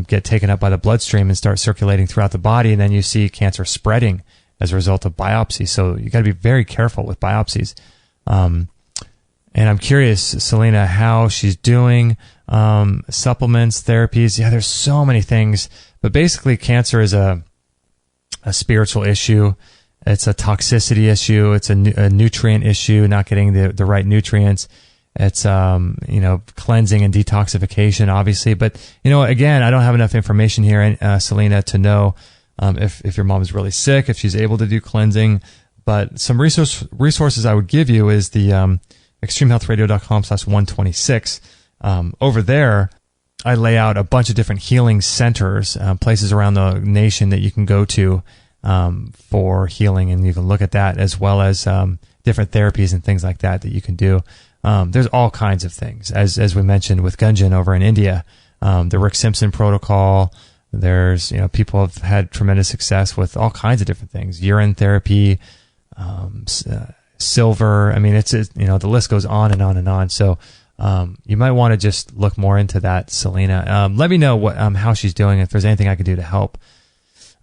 get taken up by the bloodstream and start circulating throughout the body. And then you see cancer spreading as a result of biopsy. So you got to be very careful with biopsies. And I'm curious, Selena, how she's doing, supplements, therapies. Yeah, there's so many things. But basically, cancer is a spiritual issue. It's a toxicity issue. It's a nutrient issue, not getting the right nutrients. It's, cleansing and detoxification, obviously. But, again, I don't have enough information here, Selena, to know if your mom is really sick, if she's able to do cleansing. But some resources I would give you is the extremehealthradio.com/126. Over there, I lay out a bunch of different healing centers, places around the nation that you can go to for healing, and you can look at that, as well as different therapies and things like that you can do. There's all kinds of things, as we mentioned with Gunjan over in India, the Rick Simpson protocol. There's, people have had tremendous success with all kinds of different things, urine therapy, silver. I mean, it's the list goes on and on and on. So you might want to just look more into that, Selena. Let me know how she's doing, if there's anything I could do to help.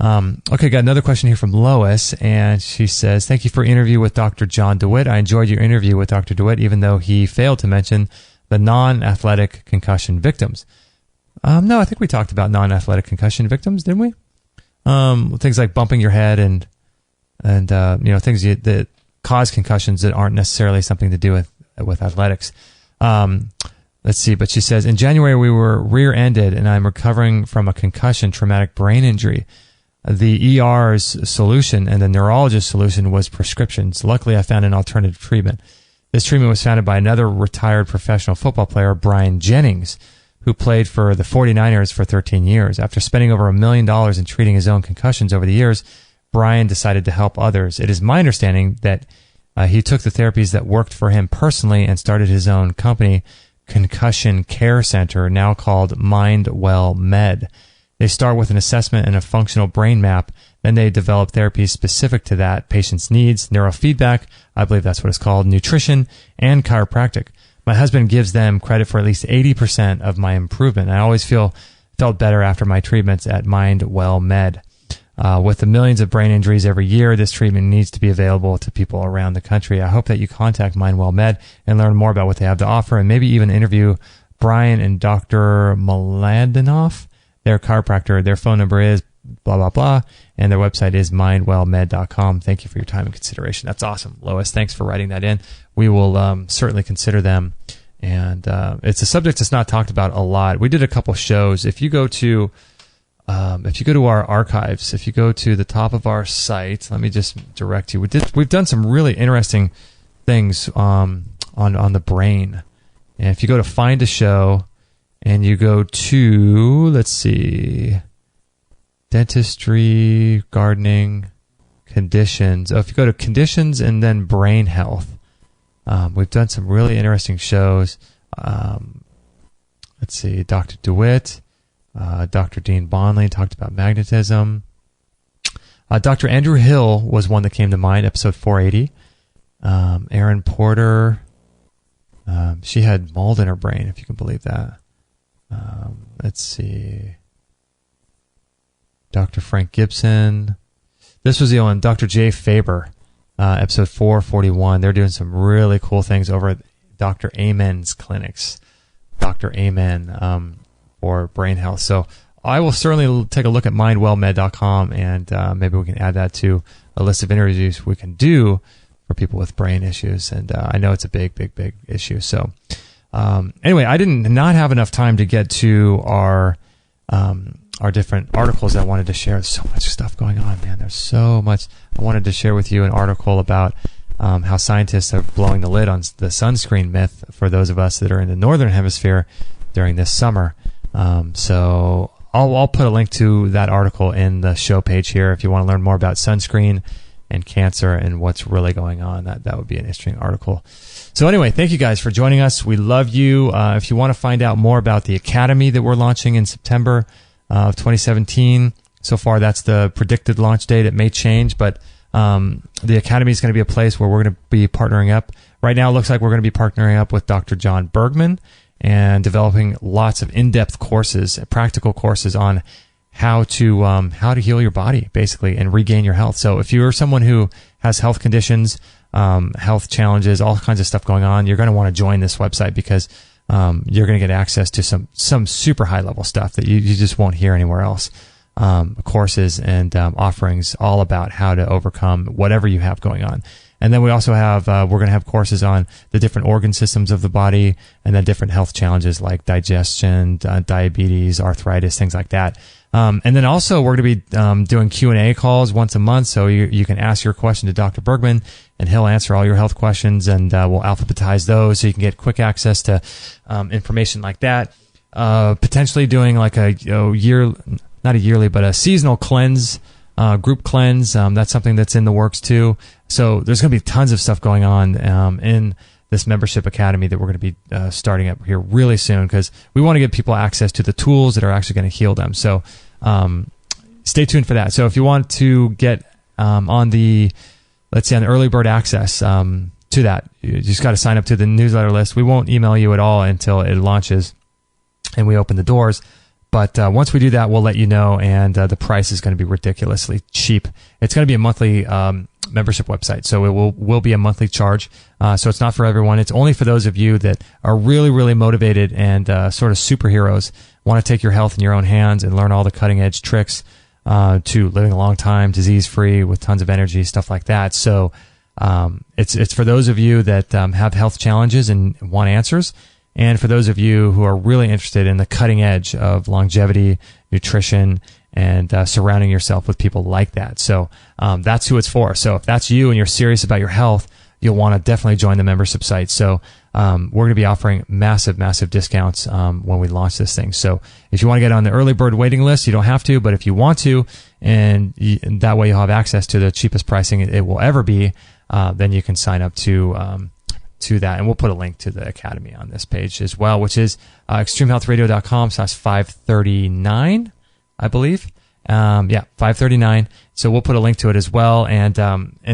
Okay, got another question here from Lois, and she says, thank you for interview with Dr. John DeWitt. I enjoyed your interview with Dr. DeWitt, even though he failed to mention the non-athletic concussion victims. No, I think we talked about non-athletic concussion victims, didn't we? Things like bumping your head and things that cause concussions that aren't necessarily something to do with athletics. Let's see, but she says, in January we were rear-ended and I'm recovering from a concussion traumatic brain injury. The ER's solution and the neurologist's solution was prescriptions. Luckily, I found an alternative treatment. This treatment was founded by another retired professional football player, Brian Jennings, who played for the 49ers for 13 years. After spending over $1 million in treating his own concussions over the years, Brian decided to help others. It is my understanding that he took the therapies that worked for him personally and started his own company, Concussion Care Center, now called MindWell Med. They start with an assessment and a functional brain map. Then they develop therapies specific to that patient's needs, neurofeedback, I believe that's what it's called, nutrition, and chiropractic. My husband gives them credit for at least 80% of my improvement. I always felt better after my treatments at MindWell Med. With the millions of brain injuries every year, this treatment needs to be available to people around the country. I hope that you contact MindWell Med and learn more about what they have to offer, and maybe even interview Brian and Dr. Mladenoff, their chiropractor. Their phone number is blah, blah, blah, and their website is mindwellmed.com. Thank you for your time and consideration. That's awesome, Lois. Thanks for writing that in. We will certainly consider them, and it's a subject that's not talked about a lot. We did a couple shows. If you go to our archives, if you go to the top of our site, let me just direct you. We've done some really interesting things on the brain. And if you go to find a show and you go to, let's see, dentistry, gardening, conditions. If you go to conditions and then brain health, we've done some really interesting shows. Let's see, Dr. DeWitt. Dr. Dean Bonley talked about magnetism. Dr. Andrew Hill was one that came to mind, episode 480. Erin Porter, she had mold in her brain, if you can believe that. Let's see. Dr. Frank Gibson. This was the one, Dr. Jay Faber, episode 441. They're doing some really cool things over at Dr. Amen's clinics. Dr. Amen, for brain health. So I will certainly take a look at mindwellmed.com, and maybe we can add that to a list of interviews we can do for people with brain issues. And I know it's a big, big, big issue. So anyway, I did not have enough time to get to our different articles I wanted to share. There's so much stuff going on, man. There's so much. I wanted to share with you an article about how scientists are blowing the lid on the sunscreen myth for those of us that are in the northern hemisphere. during this summer. So I'll put a link to that article in the show page here if you want to learn more about sunscreen and cancer and what's really going on. That would be an interesting article. So anyway, thank you guys for joining us. We love you. If you want to find out more about the Academy that we're launching in September of 2017, so far that's the predicted launch date. It may change, but the Academy is going to be a place where we're going to be partnering up. Right now it looks like we're going to be partnering up with Dr. John Bergman and developing lots of in-depth courses, practical courses on how to heal your body, basically, and regain your health. So if you're someone who has health conditions, health challenges, all kinds of stuff going on, you're going to want to join this website because you're going to get access to some super high-level stuff that you just won't hear anywhere else. Courses and offerings all about how to overcome whatever you have going on. And then we also have, we're going to have courses on the different organ systems of the body and then different health challenges like digestion, diabetes, arthritis, things like that. And then also we're going to be doing Q&A calls once a month. So you can ask your question to Dr. Bergman and he'll answer all your health questions, and we'll alphabetize those so you can get quick access to information like that. Potentially doing like a not a yearly, but a seasonal cleanse, group cleanse. That's something that's in the works too. So there's going to be tons of stuff going on in this membership academy that we're going to be starting up here really soon, because we want to give people access to the tools that are actually going to heal them. So stay tuned for that. So if you want to get on the, let's say on the early bird access to that, you just got to sign up to the newsletter list. We won't email you at all until it launches and we open the doors. But once we do that, we'll let you know, and the price is going to be ridiculously cheap. It's going to be a monthly membership website, so it will be a monthly charge. So it's not for everyone. It's only for those of you that are really, really motivated and sort of superheroes, want to take your health in your own hands and learn all the cutting-edge tricks to living a long time, disease-free, with tons of energy, stuff like that. So it's for those of you that have health challenges and want answers. And for those of you who are really interested in the cutting edge of longevity, nutrition, and surrounding yourself with people like that. So that's who it's for. So if that's you and you're serious about your health, you'll want to definitely join the membership site. So we're going to be offering massive, massive discounts when we launch this thing. So if you want to get on the early bird waiting list, you don't have to, but if you want to, and that way you'll have access to the cheapest pricing it will ever be, then you can sign up to that, and we'll put a link to the Academy on this page as well, which is extremehealthradio.com/539, I believe. 539. So we'll put a link to it as well. And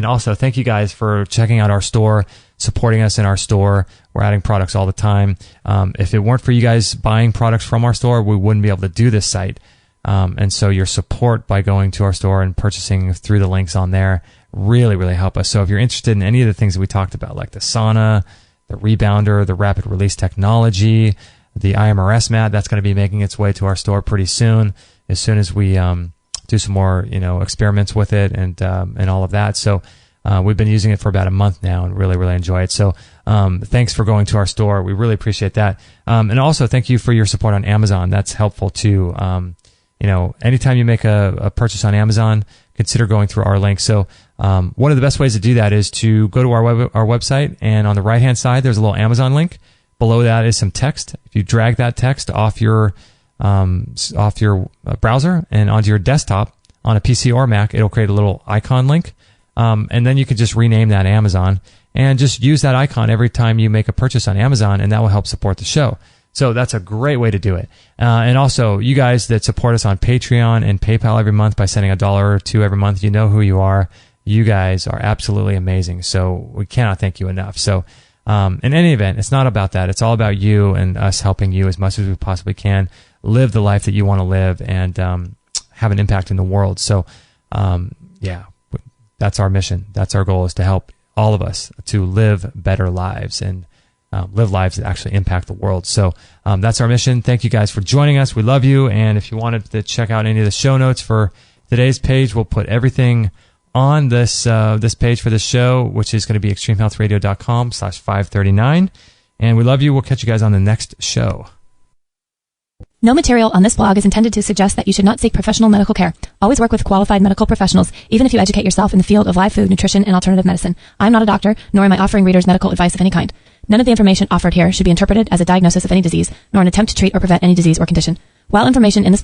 also thank you guys for checking out our store, supporting us in our store. We're adding products all the time. If it weren't for you guys buying products from our store, we wouldn't be able to do this site. And so your support by going to our store and purchasing through the links on there really, really help us. So if you're interested in any of the things that we talked about, like the sauna, the rebounder, the rapid release technology, the IMRS mat, that's going to be making its way to our store pretty soon, as soon as we do some more, experiments with it and all of that. So we've been using it for about a month now and really, really enjoy it. So thanks for going to our store. We really appreciate that. And also thank you for your support on Amazon. That's helpful too. Anytime you make a purchase on Amazon, consider going through our link. So one of the best ways to do that is to go to our website, and on the right-hand side, there's a little Amazon link. Below that is some text. If you drag that text off your browser and onto your desktop on a PC or Mac, it'll create a little icon link. And then you can just rename that Amazon and just use that icon every time you make a purchase on Amazon, and that will help support the show. So that's a great way to do it. And also, you guys that support us on Patreon and PayPal every month by sending $1 or $2 every month, you know who you are. You guys are absolutely amazing. So we cannot thank you enough. So in any event, it's not about that. It's all about you and us helping you as much as we possibly can live the life that you want to live and have an impact in the world. So that's our mission. That's our goal, is to help all of us to live better lives and live lives that actually impact the world. So that's our mission. Thank you guys for joining us. We love you. And if you wanted to check out any of the show notes for today's page, we'll put everything on this page for this show, which is going to be extremehealthradio.com/539. And we love you. We'll catch you guys on the next show. No material on this blog is intended to suggest that you should not seek professional medical care. Always work with qualified medical professionals, even if you educate yourself in the field of live food, nutrition, and alternative medicine. I'm not a doctor, nor am I offering readers medical advice of any kind. None of the information offered here should be interpreted as a diagnosis of any disease, nor an attempt to treat or prevent any disease or condition. While information in this